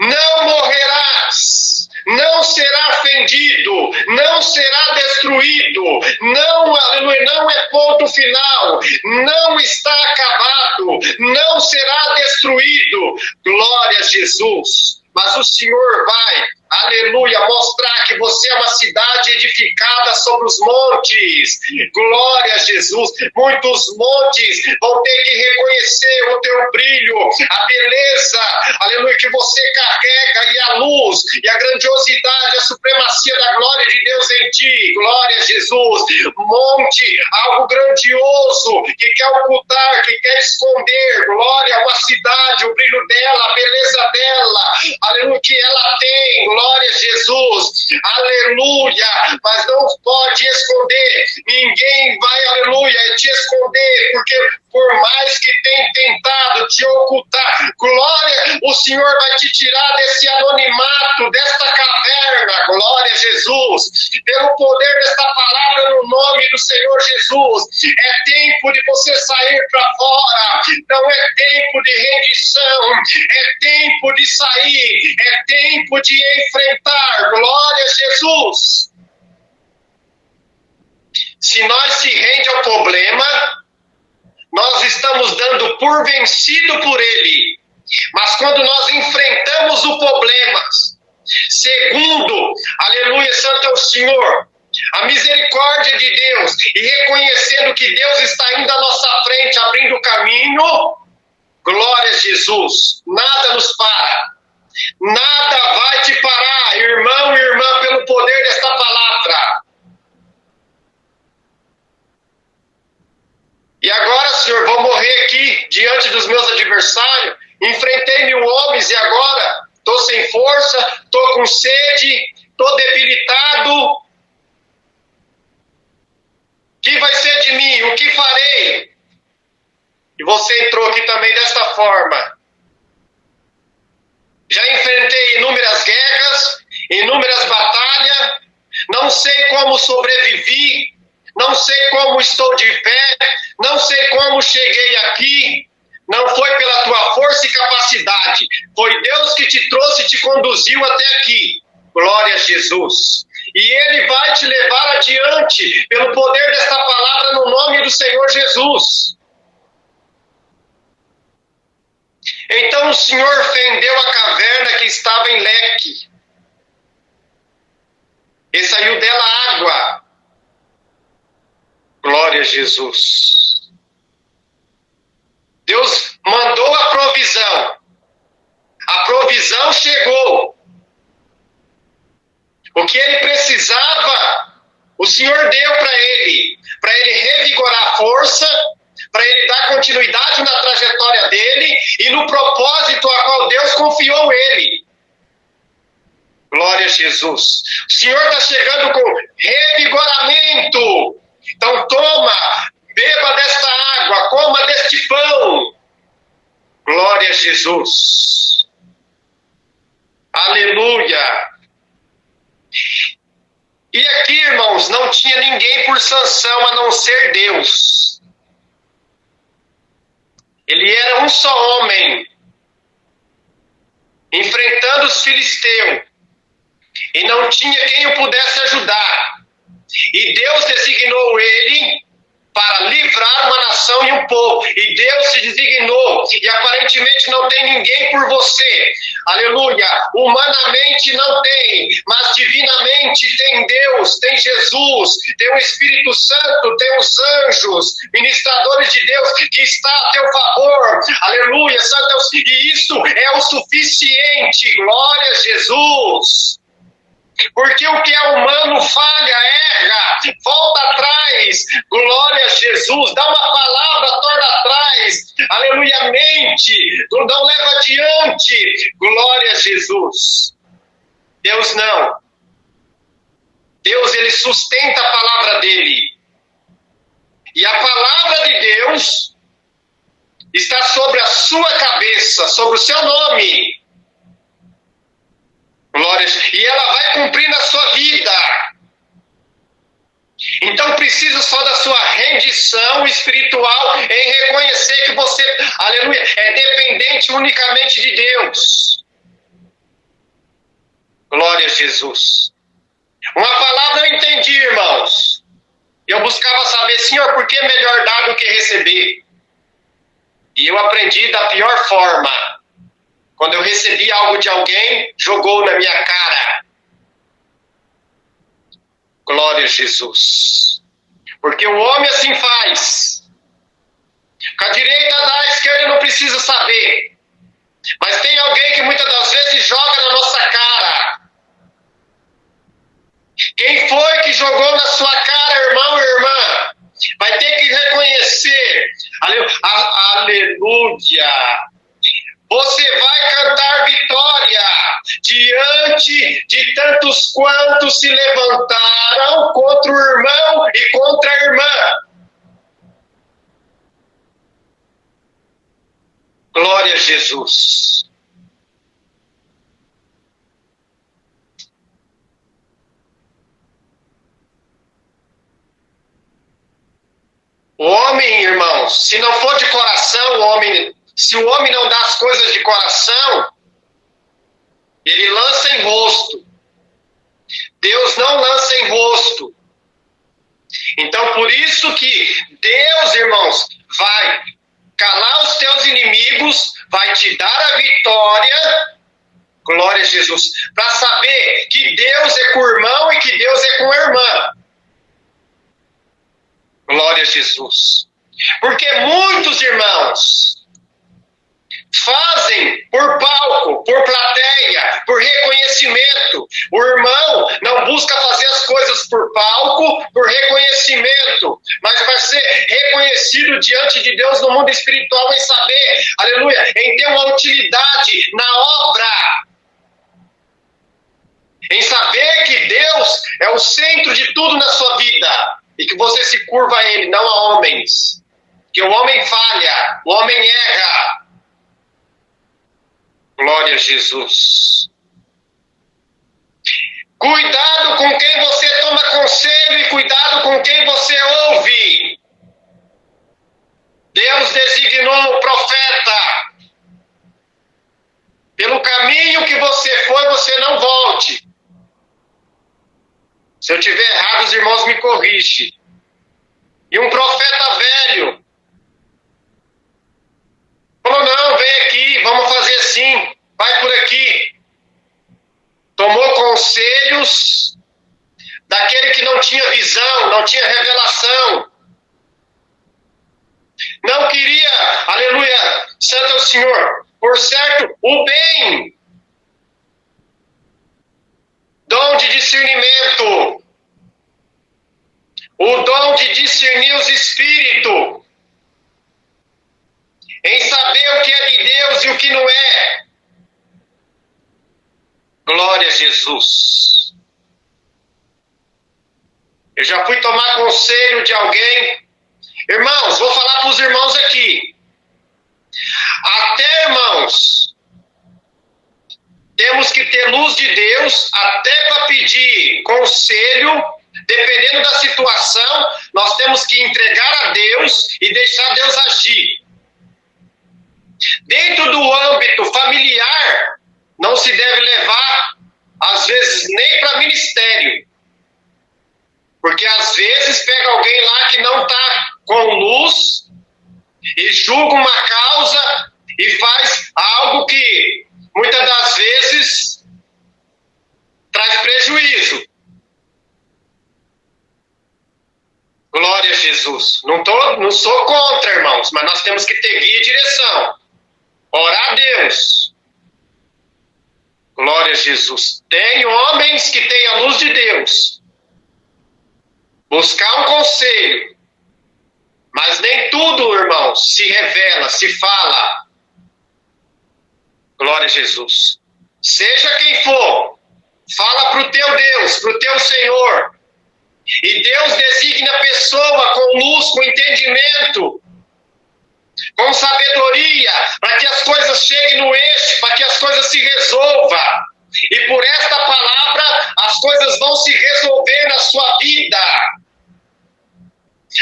Não morrerás, não será fendido, não será destruído, não, aleluia, não é ponto final, não está acabado, não será destruído. Glória a Jesus. mas o Senhor vai, aleluia, mostrar que você é uma cidade edificada sobre os montes. Glória a Jesus. Muitos montes vão ter que reconhecer o teu brilho, a beleza, aleluia, que você carrega, e a luz, e a grandiosidade, a supremacia da glória de Deus em ti. Glória a Jesus. Monte, algo grandioso, que quer ocultar, que quer esconder. Glória, uma cidade, o brilho dela, a beleza dela, aleluia, que ela tem. Glória a Jesus. Aleluia. Mas não pode esconder. Ninguém vai, aleluia, te esconder, porque por mais que tenha tentado te ocultar, glória, o Senhor vai te tirar desse anonimato, desta caverna. Glória a Jesus. Pelo poder desta palavra, no nome do Senhor Jesus. É tempo de você sair para fora. Não é tempo de rendição. É tempo de sair. É tempo de enfrentar. Glória a Jesus. Se nós se rende ao problema, nós estamos dando por vencido por ele. Mas quando nós enfrentamos o problema, segundo, aleluia, santo é o Senhor, a misericórdia de Deus, e reconhecendo que Deus está indo à nossa frente, abrindo o caminho, glória a Jesus, nada nos para. Nada vai te parar, irmão e irmã, pelo poder desta palavra. E agora, Senhor, vou morrer aqui diante dos meus adversários. Enfrentei 1000 homens e agora estou sem força, estou com sede, estou debilitado. O que vai ser de mim? O que farei? E você entrou aqui também desta forma. Já enfrentei inúmeras guerras, inúmeras batalhas, não sei como sobrevivi, não sei como estou de pé, não sei como cheguei aqui. Não foi pela tua força e capacidade, foi Deus que te trouxe e te conduziu até aqui. Glória a Jesus. E Ele vai te levar adiante pelo poder desta palavra no nome do Senhor Jesus. Então o Senhor fendeu a caverna que estava em leque. E saiu dela água. Glória a Jesus. Deus mandou a provisão. A provisão chegou. O que ele precisava, o Senhor deu para ele revigorar a força, para ele dar continuidade na trajetória dele e no propósito a qual Deus confiou ele. Glória a Jesus. O Senhor está chegando com revigoramento. Então toma, beba desta água, coma deste pão. Glória a Jesus. Aleluia. E aqui, irmãos, não tinha ninguém por sanção a não ser Deus. Ele era um só homem, enfrentando os filisteus, e não tinha quem o pudesse ajudar. E Deus designou ele para livrar uma nação e um povo. E Deus se designou, e aparentemente não tem ninguém por você. Aleluia. Humanamente não tem, mas divinamente tem Deus, tem Jesus, tem o Espírito Santo, tem os anjos, ministradores de Deus, que está a teu favor. Aleluia. Santo, e isso é o suficiente. Glória a Jesus. Porque o que é humano falha, erra, volta atrás. Glória a Jesus. Dá uma palavra, torna atrás. Aleluia, mente. Não leva adiante. Glória a Jesus. Deus não. Deus, ele sustenta a palavra dele. E a palavra de Deus está sobre a sua cabeça, sobre o seu nome. Glória, e ela vai cumprir na sua vida. Então precisa só da sua rendição espiritual em reconhecer que você, aleluia, é dependente unicamente de Deus. Glória a Jesus. Uma palavra eu entendi, irmãos. Eu buscava saber, Senhor, por que é melhor dar do que receber? E eu aprendi da pior forma. Quando eu recebi algo de alguém, jogou na minha cara. Glória a Jesus. Porque o homem assim faz. Com a direita dá, a esquerda não precisa saber. Mas tem alguém que muitas das vezes joga na nossa cara. Quem foi que jogou na sua cara, irmão e irmã? Vai ter que reconhecer. Aleluia. Você vai cantar vitória diante de tantos quantos se levantaram contra o irmão e contra a irmã. Glória a Jesus. O homem, irmãos, se não for de coração, se o homem não dá as coisas de coração, ele lança em rosto. Deus não lança em rosto. Então, por isso que Deus, irmãos, vai calar os teus inimigos, vai te dar a vitória, glória a Jesus, para saber que Deus é com o irmão e que Deus é com a irmã. Glória a Jesus. Porque muitos irmãos fazem por palco, por plateia, por reconhecimento. O irmão não busca fazer as coisas por palco, por reconhecimento, mas para ser reconhecido diante de Deus no mundo espiritual, em saber, aleluia, em ter uma utilidade na obra. Em saber que Deus é o centro de tudo na sua vida e que você se curva a Ele, não a homens. Que o homem falha, o homem erra. Glória a Jesus. Cuidado com quem você toma conselho e cuidado com quem você ouve. Deus designou o profeta. Pelo caminho que você foi, você não volte. Se eu tiver errado, os irmãos me corrigem. E um profeta velho falou, não, vem aqui, vamos fazer assim, vai por aqui. Tomou conselhos daquele que não tinha visão, não tinha revelação. Não queria, aleluia, santo é o Senhor, por certo, o bem. Dom de discernimento. O dom de discernir os espíritos. Em saber o que é de Deus e o que não é. Glória a Jesus. Eu já fui tomar conselho de alguém. Irmãos, vou falar para os irmãos aqui. Até, irmãos, temos que ter luz de Deus até para pedir conselho, dependendo da situação, nós temos que entregar a Deus e deixar Deus agir. Dentro do âmbito familiar, não se deve levar, às vezes, nem para ministério. Porque, às vezes, pega alguém lá que não está com luz e julga uma causa e faz algo que, muitas das vezes, traz prejuízo. Glória a Jesus. Não sou contra, irmãos, mas nós temos que ter guia e direção. Orar a Deus. Glória a Jesus. Tem homens que têm a luz de Deus. Buscar um conselho. Mas nem tudo, irmãos, se revela, se fala. Glória a Jesus. Seja quem for, fala para o teu Deus, para o teu Senhor. E Deus designa a pessoa com luz, com entendimento, com sabedoria, para que as coisas cheguem no eixo, para que as coisas se resolvam. E por esta palavra, as coisas vão se resolver na sua vida.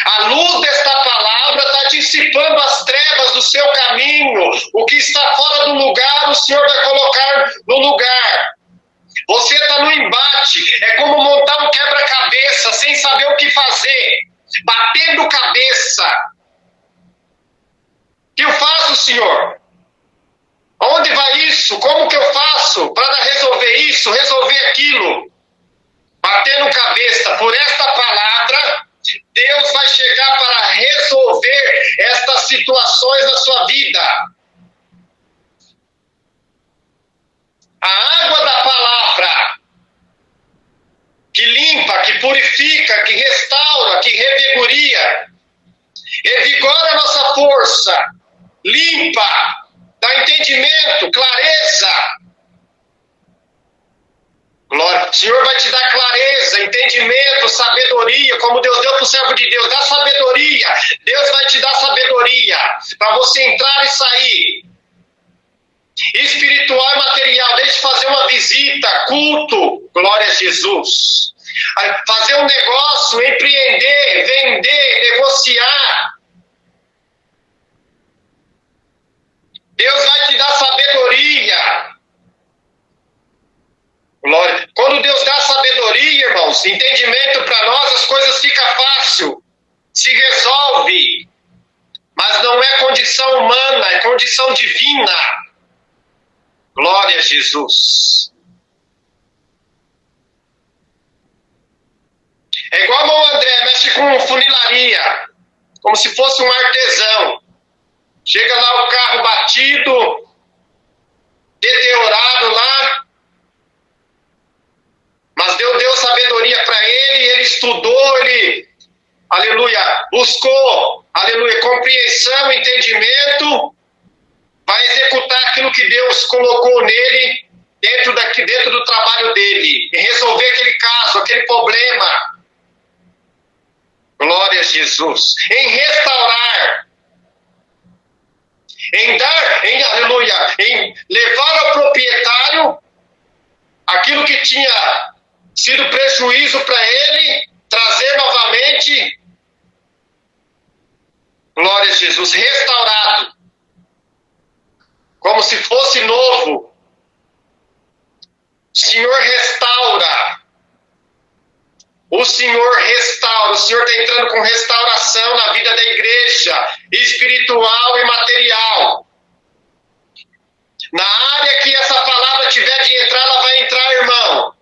A luz desta palavra está dissipando as trevas do seu caminho. O que está fora do lugar, o Senhor vai colocar no lugar. Você está no embate, é como montar um quebra-cabeça sem saber o que fazer, batendo cabeça. O que eu faço, Senhor? Onde vai isso? Como que eu faço para resolver isso, resolver aquilo? Batendo cabeça por esta palavra, Deus vai chegar para resolver estas situações na sua vida. A água da palavra, que limpa, que purifica, que restaura, que revigoria, revigora a nossa força, limpa, dá entendimento, clareza. Glória. O Senhor vai te dar clareza, entendimento, sabedoria, como Deus deu para o servo de Deus. Dá sabedoria. Deus vai te dar sabedoria para você entrar e sair. Espiritual e material. Deixe fazer uma visita, culto. Glória a Jesus. Fazer um negócio, empreender, vender, negociar. Deus vai te dar sabedoria. Glória. Quando Deus dá sabedoria, irmãos, entendimento para nós, as coisas ficam fácil, se resolve. Mas não é condição humana, é condição divina. Glória a Jesus. É igual o André, mexe com funilaria, como se fosse um artesão. Chega lá o carro batido, deteriorado lá, mas Deus deu sabedoria para ele, ele estudou, ele, aleluia, buscou, aleluia, compreensão, entendimento, vai executar aquilo que Deus colocou nele, dentro do trabalho dele, e resolver aquele caso, aquele problema. Glória a Jesus. Em restaurar, aleluia, em levar ao proprietário aquilo que tinha sido prejuízo para ele, trazer novamente, glória a Jesus, restaurado, como se fosse novo. O Senhor restaura. O Senhor restaura. O Senhor está entrando com restauração na vida da igreja, espiritual e material. Na área que essa palavra tiver de entrar, ela vai entrar, irmão.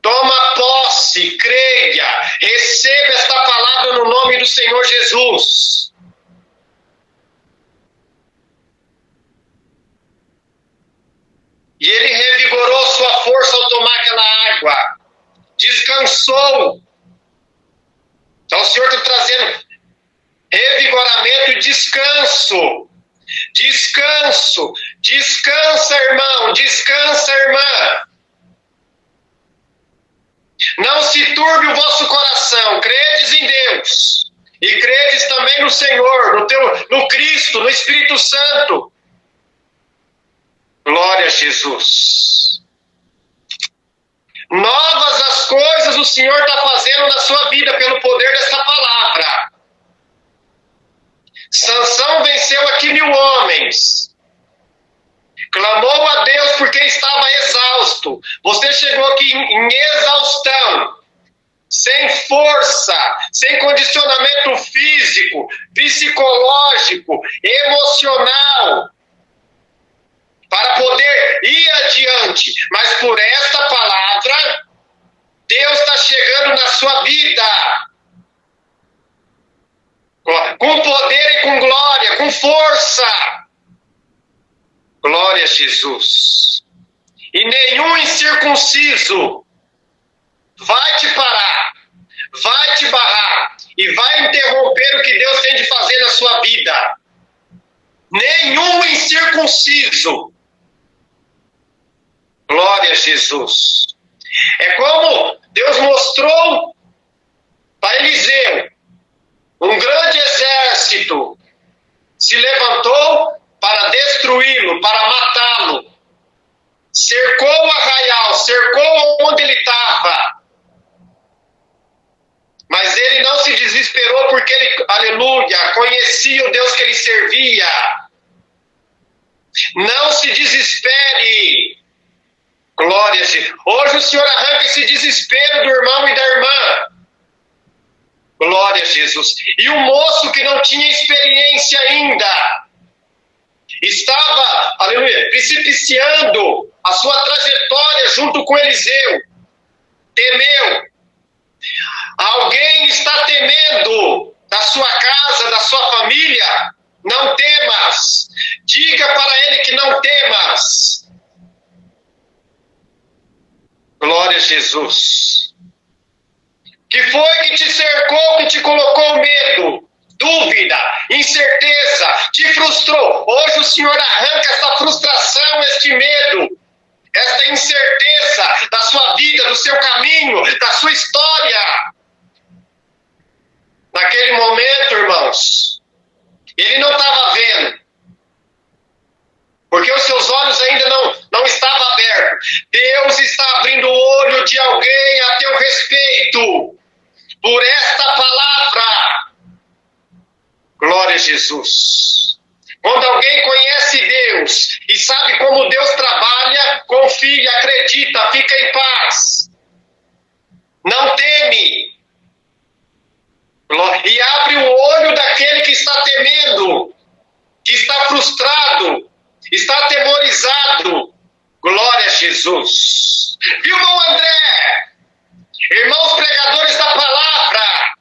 Toma posse, creia, receba esta palavra no nome do Senhor Jesus. E ele revigorou sua força ao tomar aquela água. Descansou. Então o Senhor está trazendo revigoramento e descanso. Descanso. Descansa, irmão. Descansa, irmã. Não se turbe o vosso coração. Credes em Deus. E credes também no Senhor, no Cristo, no Espírito Santo. Glória a Jesus. Novas as coisas o Senhor está fazendo na sua vida pelo poder dessa palavra. Sansão venceu aqui 1000 homens. Clamou a Deus porque estava exausto. Você chegou aqui em exaustão, sem força, sem condicionamento físico, psicológico, emocional, para poder ir adiante. Mas por esta palavra, Deus está chegando na sua vida. Com poder e com glória, com força. Glória a Jesus. E nenhum incircunciso vai te parar, vai te barrar e vai interromper o que Deus tem de fazer na sua vida. Nenhum incircunciso. Glória a Jesus. É como Deus mostrou para Eliseu. Um grande exército se levantou para destruí-lo, para matá-lo. Cercou o arraial, cercou onde ele estava. Mas ele não se desesperou porque ele, aleluia, conhecia o Deus que ele servia. Não se desespere. Glória a Deus. Hoje o Senhor arranca esse desespero do irmão e da irmã. Glória a Jesus. E o moço que não tinha experiência ainda, estava, aleluia, precipiciando a sua trajetória junto com Eliseu. Temeu. Alguém está temendo da sua casa, da sua família? Não temas. Diga para ele que não temas. Glória a Jesus. Que foi que te cercou, que te colocou medo, dúvida, incerteza, te frustrou? Hoje o Senhor arranca essa frustração, este medo, esta incerteza da sua vida, do seu caminho, da sua história. Naquele momento, irmãos, ele não estava vendo, porque os seus olhos ainda não estavam abertos. Deus está abrindo o olho de alguém a teu respeito, por esta palavra. Glória a Jesus. Quando alguém conhece Deus e sabe como Deus trabalha, confia, acredita, fica em paz. Não teme. E abre o olho daquele que está temendo, que está frustrado, está atemorizado. Glória a Jesus. Viu, irmão André? Irmãos pregadores da palavra,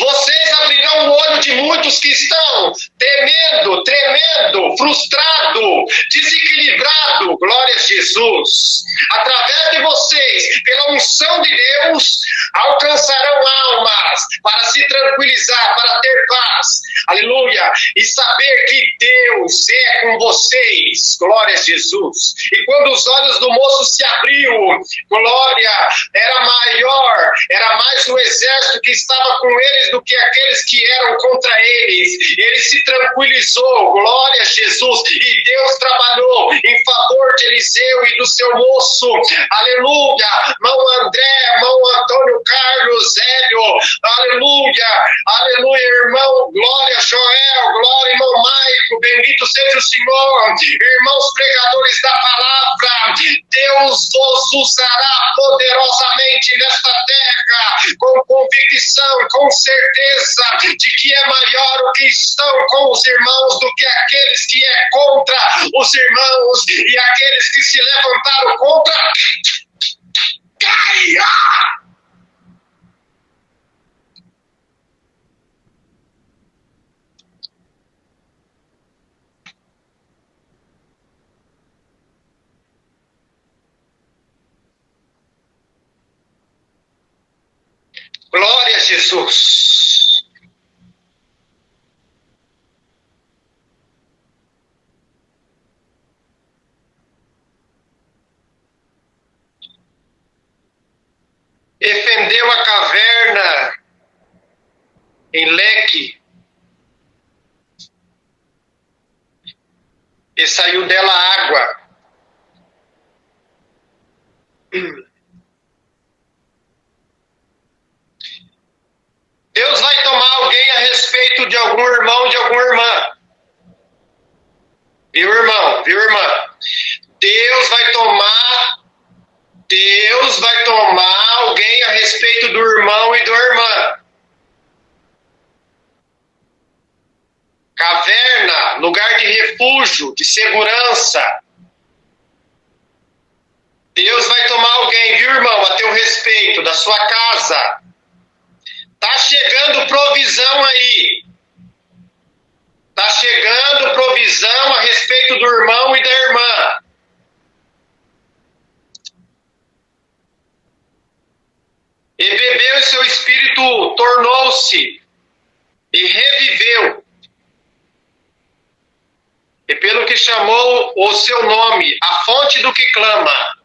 vocês abrirão o olho de muitos que estão temendo, tremendo, frustrado, desequilibrado. Glória a Jesus. Através de vocês, pela unção de Deus, alcançarão almas para se tranquilizar, para ter paz. Aleluia. E saber que Deus é com vocês. Glória a Jesus. E quando os olhos do moço se abriu, glória, era maior, era mais o exército que estava com eles do que aqueles que eram contra eles. Ele se tranquilizou, glória a Jesus, e Deus trabalhou em favor de Eliseu e do seu moço. Aleluia. Mão André, mão Antônio Carlos, Hélio, aleluia, aleluia, irmão, glória Joel, glória irmão Maico, bendito seja o Senhor. Irmãos pregadores da palavra, Deus vos usará poderosamente nesta terra, com convicção, com certeza de que é maior o que estão com os irmãos do que aqueles que é contra os irmãos, e aqueles que se levantaram contra, caia! Glória a Jesus. E fendeu a caverna em leque e saiu dela água. Deus vai tomar alguém a respeito de algum irmão, de alguma irmã. Viu, irmão? Viu, irmã? Deus vai tomar alguém a respeito do irmão e da irmã. Caverna, lugar de refúgio, de segurança. Deus vai tomar alguém, viu, irmão, a teu respeito, da sua casa. Tá chegando provisão aí. Tá chegando provisão a respeito do irmão e da irmã. E bebeu e seu espírito tornou-se e reviveu. E pelo que chamou o seu nome, a fonte do que clama.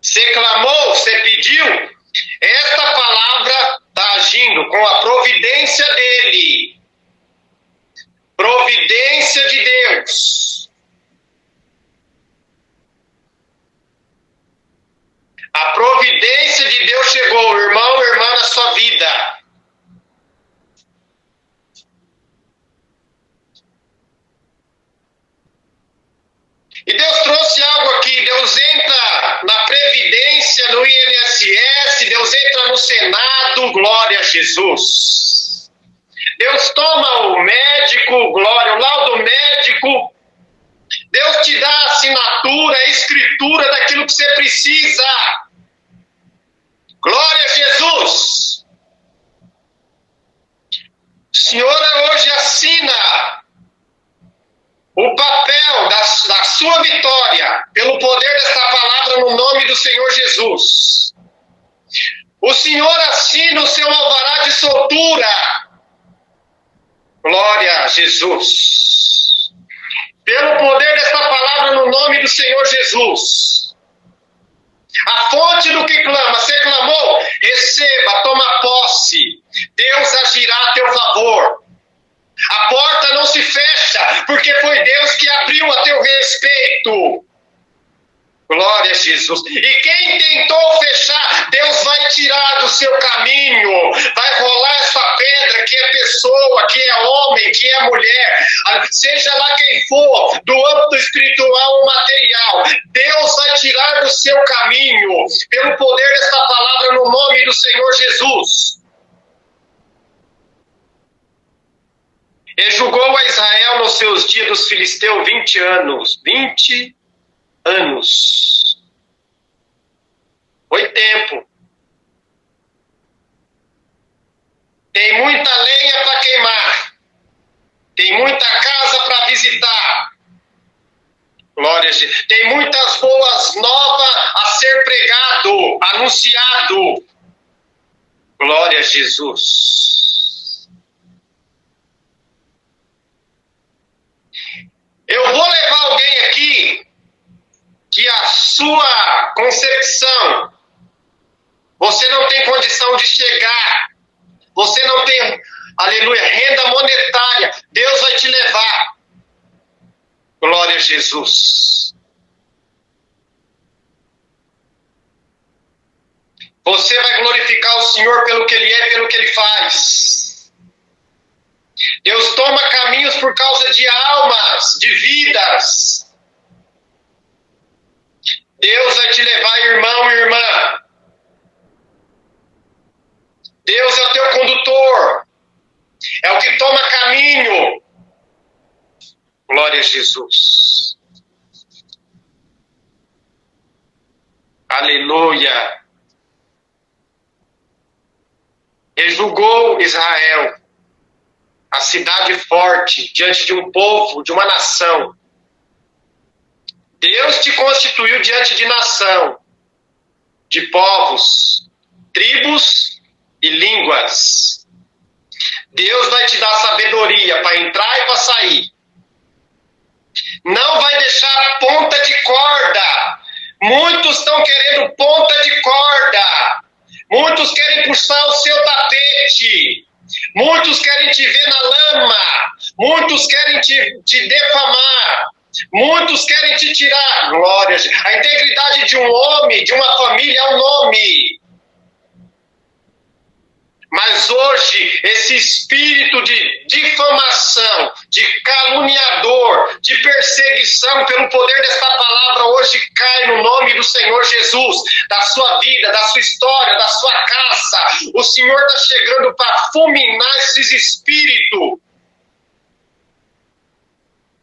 Você clamou, você pediu. Esta palavra está agindo com a providência dele. Providência de Deus. A providência de Deus chegou, irmão, irmã, na sua vida. E Deus trouxe algo aqui. Deus entra na Previdência, no INSS, Deus entra no Senado, glória a Jesus. Deus toma o médico, glória, o laudo médico. Deus te dá a assinatura, a escritura daquilo que você precisa. Glória a Jesus. O Senhor hoje assina o papel da sua vitória pelo poder desta palavra no nome do Senhor Jesus. O Senhor assina o seu alvará de soltura. Glória a Jesus. Pelo poder desta palavra no nome do Senhor Jesus. A fonte do que clama, você clamou, receba, toma posse. Deus agirá a teu favor. A porta não se fecha, porque foi Deus que abriu a teu respeito. Glória a Jesus. E quem tentou fechar, Deus vai tirar do seu caminho. Vai rolar essa pedra, que é pessoa, que é homem, que é mulher. Seja lá quem for, do âmbito espiritual ou material. Deus vai tirar do seu caminho, pelo poder desta palavra, no nome do Senhor Jesus. E julgou a Israel nos seus dias dos filisteus 20 anos. 20 anos. Foi tempo. Tem muita lenha para queimar. Tem muita casa para visitar. Glória a Deus. Tem muitas boas novas a ser pregado, anunciado. Glória a Jesus. Eu vou levar alguém aqui que a sua concepção, você não tem condição de chegar, você não tem, aleluia, renda monetária, Deus vai te levar. Glória a Jesus. Você vai glorificar o Senhor pelo que Ele é, pelo que Ele faz. Deus toma caminhos por causa de almas, de vidas. Deus vai te levar, irmão e irmã. Deus é o teu condutor. É o que toma caminho. Glória a Jesus. Aleluia. Rejulgou Israel, a cidade forte, diante de um povo, de uma nação. Deus te constituiu diante de nação, de povos, tribos e línguas. Deus vai te dar sabedoria para entrar e para sair. Não vai deixar ponta de corda. Muitos estão querendo ponta de corda. Muitos querem puxar o seu tapete. Muitos querem te ver na lama. Muitos querem te defamar. Muitos querem te tirar. Glória. A integridade de um homem, de uma família, é um nome. Mas hoje, esse espírito de difamação, de caluniador, de perseguição, pelo poder desta palavra, hoje cai no nome do Senhor Jesus, da sua vida, da sua história, da sua casa. O Senhor está chegando para fulminar esses espíritos.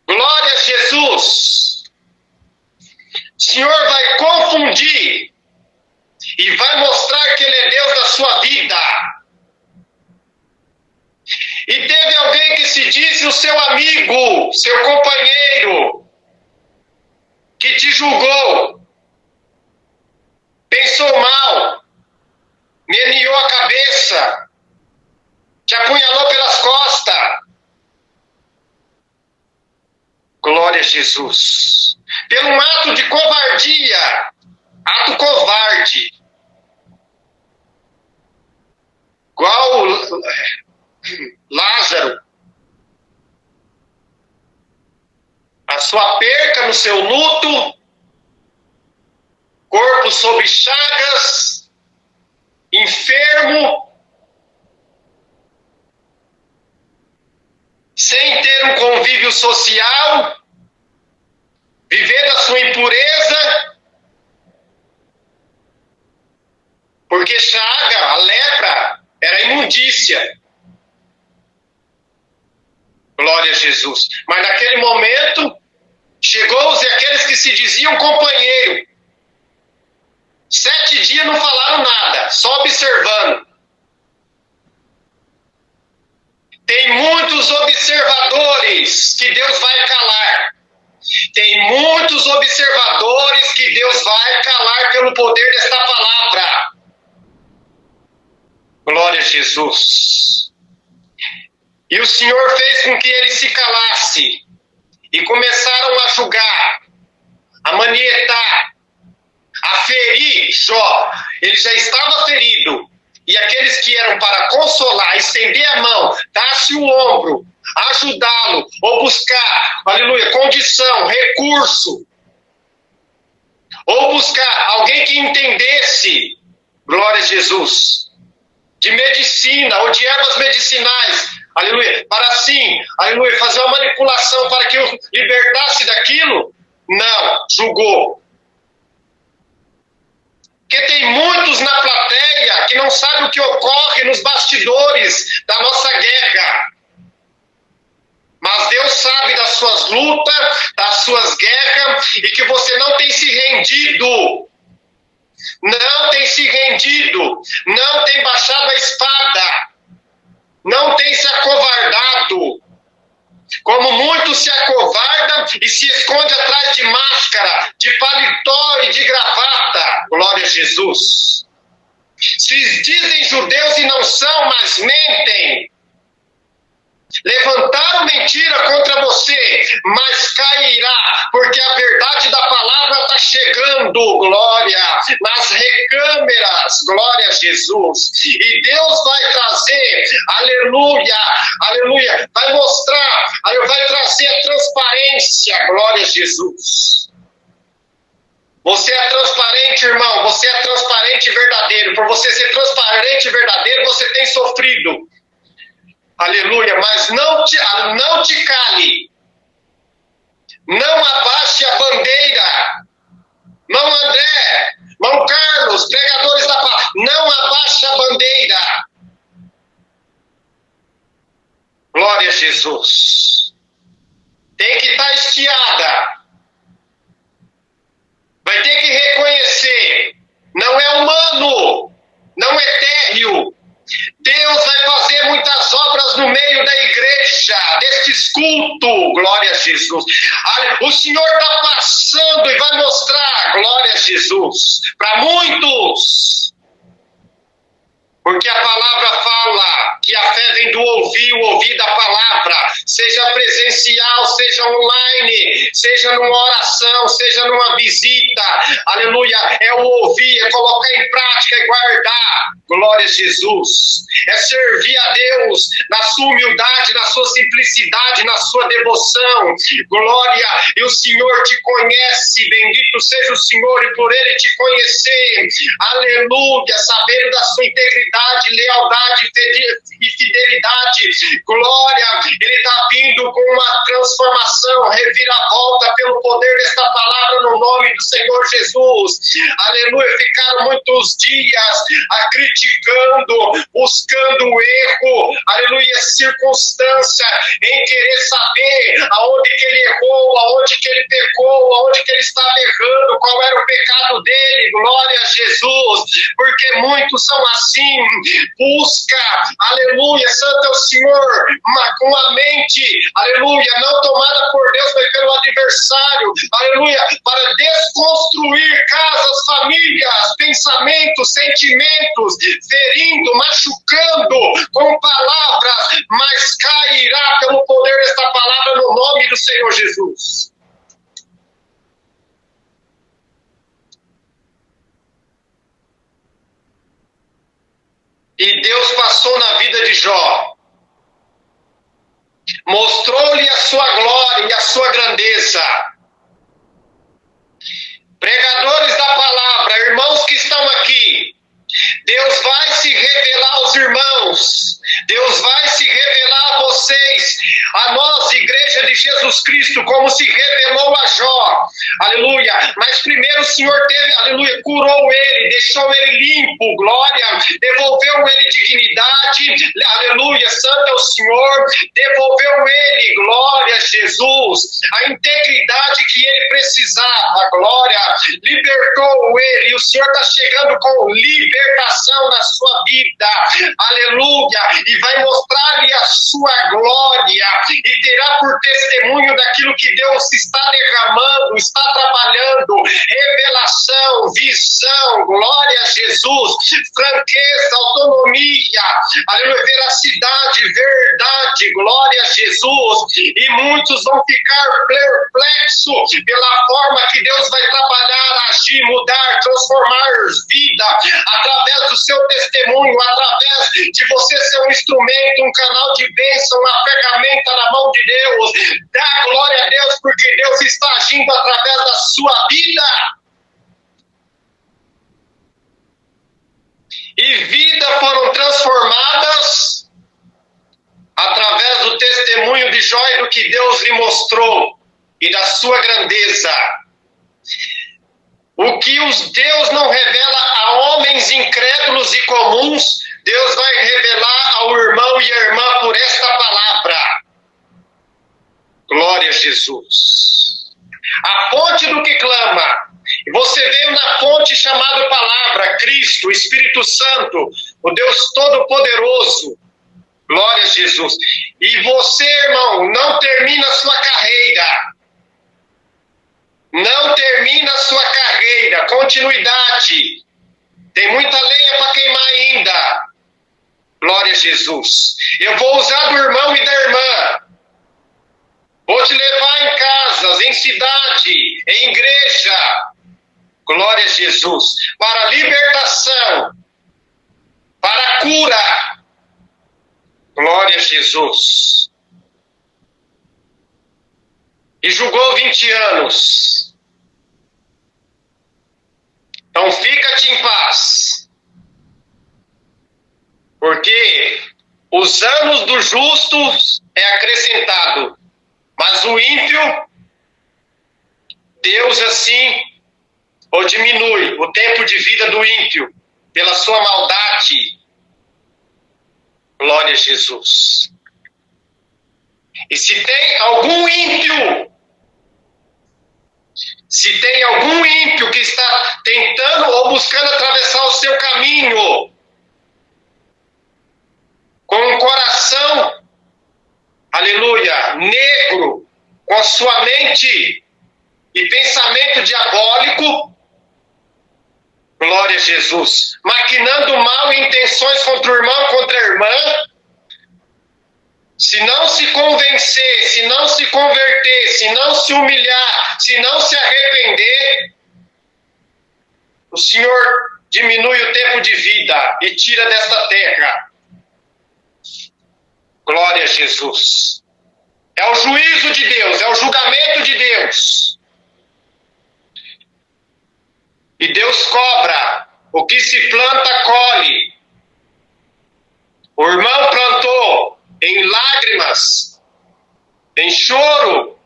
Glória a Jesus. O Senhor vai confundir e vai mostrar que Ele é Deus da sua vida. E teve alguém que se disse o seu amigo, seu companheiro, que te julgou, pensou mal, meneou a cabeça, te apunhalou pelas costas. Glória a Jesus. Pelo um ato de covardia, ato covarde. Igual Lázaro, a sua perca no seu luto, corpo sob chagas, enfermo, sem ter um convívio social, vivendo a sua impureza, porque chaga, a lepra, era imundícia. Glória a Jesus. Mas naquele momento, chegou-os aqueles que se diziam companheiro. 7 dias não falaram nada, só observando. Tem muitos observadores que Deus vai calar. Tem muitos observadores que Deus vai calar pelo poder desta palavra. Glória a Jesus. E o Senhor fez com que ele se calasse. E começaram a julgar, a manietar, a ferir Jó. Ele já estava ferido. E aqueles que eram para consolar, estender a mão, dar-se o ombro, ajudá-lo, ou buscar, aleluia, condição, recurso, ou buscar alguém que entendesse, glória a Jesus, de medicina ou de ervas medicinais, aleluia, para assim, aleluia, fazer uma manipulação para que o libertasse daquilo, não, julgou. Porque tem muitos na plateia que não sabem o que ocorre nos bastidores da nossa guerra. Mas Deus sabe das suas lutas, das suas guerras, e que você não tem se rendido. Não tem se rendido. Não tem baixado a espada. Não tem se acovardado. Como muitos se acovardam e se esconde atrás de máscara, de paletó e de gravata. Glória a Jesus. Se dizem judeus e não são, mas mentem. Levantaram mentira contra você, mas cairá, porque a verdade da palavra está chegando, glória, nas recâmeras, glória a Jesus. E Deus vai trazer, aleluia, aleluia, vai mostrar, vai trazer a transparência, glória a Jesus. Você é transparente, irmão, você é transparente e verdadeiro. Por você ser transparente e verdadeiro, você tem sofrido. Aleluia, mas não te cale. Não abaixe a bandeira. Não André, não Carlos, pregadores da palavra. Não abaixe a bandeira. Glória a Jesus. Tem que estar estiada. Vai ter que reconhecer. Não é humano. Não é térreo. Deus vai fazer muitas obras no meio da igreja, destes cultos, glória a Jesus. O Senhor está passando e vai mostrar, glória a Jesus, para muitos. Porque a palavra fala que a fé vem do ouvir, o ouvir da palavra, seja presencial, seja online, seja numa oração, seja numa visita, aleluia, é o ouvir, é colocar em prática e guardar, glória a Jesus, é servir a Deus na sua humildade, na sua simplicidade, na sua devoção, glória, e o Senhor te conhece, bendito seja o Senhor, e por Ele te conhecer, aleluia, sabendo da sua integridade, lealdade e fidelidade, glória, ele está vindo com uma transformação, reviravolta pelo poder desta palavra no nome do Senhor Jesus, aleluia. Ficaram muitos dias criticando, buscando o erro, aleluia, circunstância, em querer saber aonde que ele errou, aonde que ele pecou, aonde que ele estava errando, qual era o pecado dele, glória a Jesus, porque muitos são assim, busca, aleluia, santo é o Senhor, com a mente, aleluia, não tomada por Deus, mas pelo adversário, aleluia, para desconstruir casas, famílias, pensamentos, sentimentos, ferindo, machucando com palavras, mas cairá pelo poder desta palavra no nome do Senhor Jesus. E Deus passou na vida de Jó, mostrou-lhe a sua glória e a sua grandeza. Pregadores da palavra, irmãos que estão aqui, Deus vai se revelar aos irmãos, Deus vai se revelar a vocês, a nós, Igreja de Jesus Cristo, como se revelou a Jó. aleluia. Mas primeiro o Senhor teve, aleluia, curou ele, deixou ele limpo, glória, devolveu ele dignidade, aleluia, santo é o Senhor, devolveu ele, glória a Jesus, a integridade que ele precisava, glória, libertou ele, e o Senhor está chegando com libertação na sua vida, aleluia, e vai mostrar-lhe a sua glória, e terá por testemunho daquilo que Deus está derramando, está trabalhando, revelação, visão, glória a Jesus, franqueza, autonomia, aleluia, veracidade, verdade, glória a Jesus, e muitos vão ficar perplexos pela forma que Deus vai trabalhar, agir, mudar, transformar vida, através do seu testemunho, através de você ser um instrumento, um canal de bênção, uma ferramenta na mão de Deus. Dá glória a Deus, porque Deus está agindo através da sua vida. E vidas foram transformadas através do testemunho de Jó e do que Deus lhe mostrou e da sua grandeza. O que Deus não revela a homens incrédulos e comuns, Deus vai revelar ao irmão e à irmã por esta palavra. Glória a Jesus. A fonte do que clama. Você veio na fonte chamada palavra, Cristo, o Espírito Santo, o Deus Todo-Poderoso. Glória a Jesus. E você, irmão, não termina a sua carreira. Não termina a sua carreira. Continuidade. Tem muita lenha para queimar ainda. Glória a Jesus. Eu vou usar do irmão e da irmã. Vou te levar em casas, em cidade, em igreja. Glória a Jesus. Para libertação. Para cura. Glória a Jesus. E julgou 20 anos. Então fica-te em paz. Porque os anos dos justos é acrescentado. Mas o ímpio, Deus assim ou diminui o tempo de vida do ímpio pela sua maldade. Glória a Jesus. E se tem algum ímpio que está tentando ou buscando atravessar o seu caminho com um coração, aleluia, negro, com a sua mente e pensamento diabólico, glória a Jesus, maquinando mal e intenções contra o irmão, contra a irmã, se não se convencer, se não se converter, se não se humilhar, se não se arrepender, o Senhor diminui o tempo de vida e tira desta terra. Glória a Jesus. É o juízo de Deus, é o julgamento de Deus. E Deus cobra. O que se planta, colhe. O irmão plantou em lágrimas, em choro,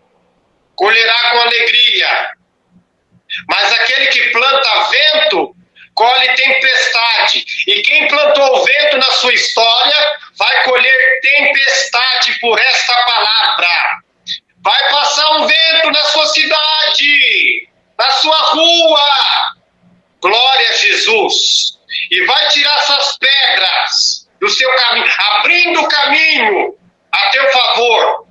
colherá com alegria. Mas aquele que planta vento, colhe tempestade. E quem plantou o vento na sua história, vai colher tempestade por esta palavra. Vai passar um vento na sua cidade, na sua rua. Glória a Jesus. E vai tirar essas pedras do seu caminho, abrindo o caminho a teu favor,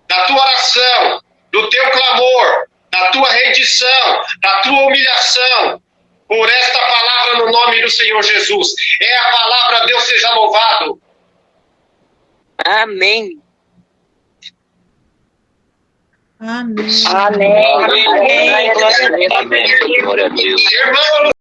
da tua oração, do teu clamor, da tua rendição, da tua humilhação, por esta palavra no nome do Senhor Jesus. É a palavra, Deus seja louvado. Amém. Amém. Amém. Amém. Glória a Deus. Irmão,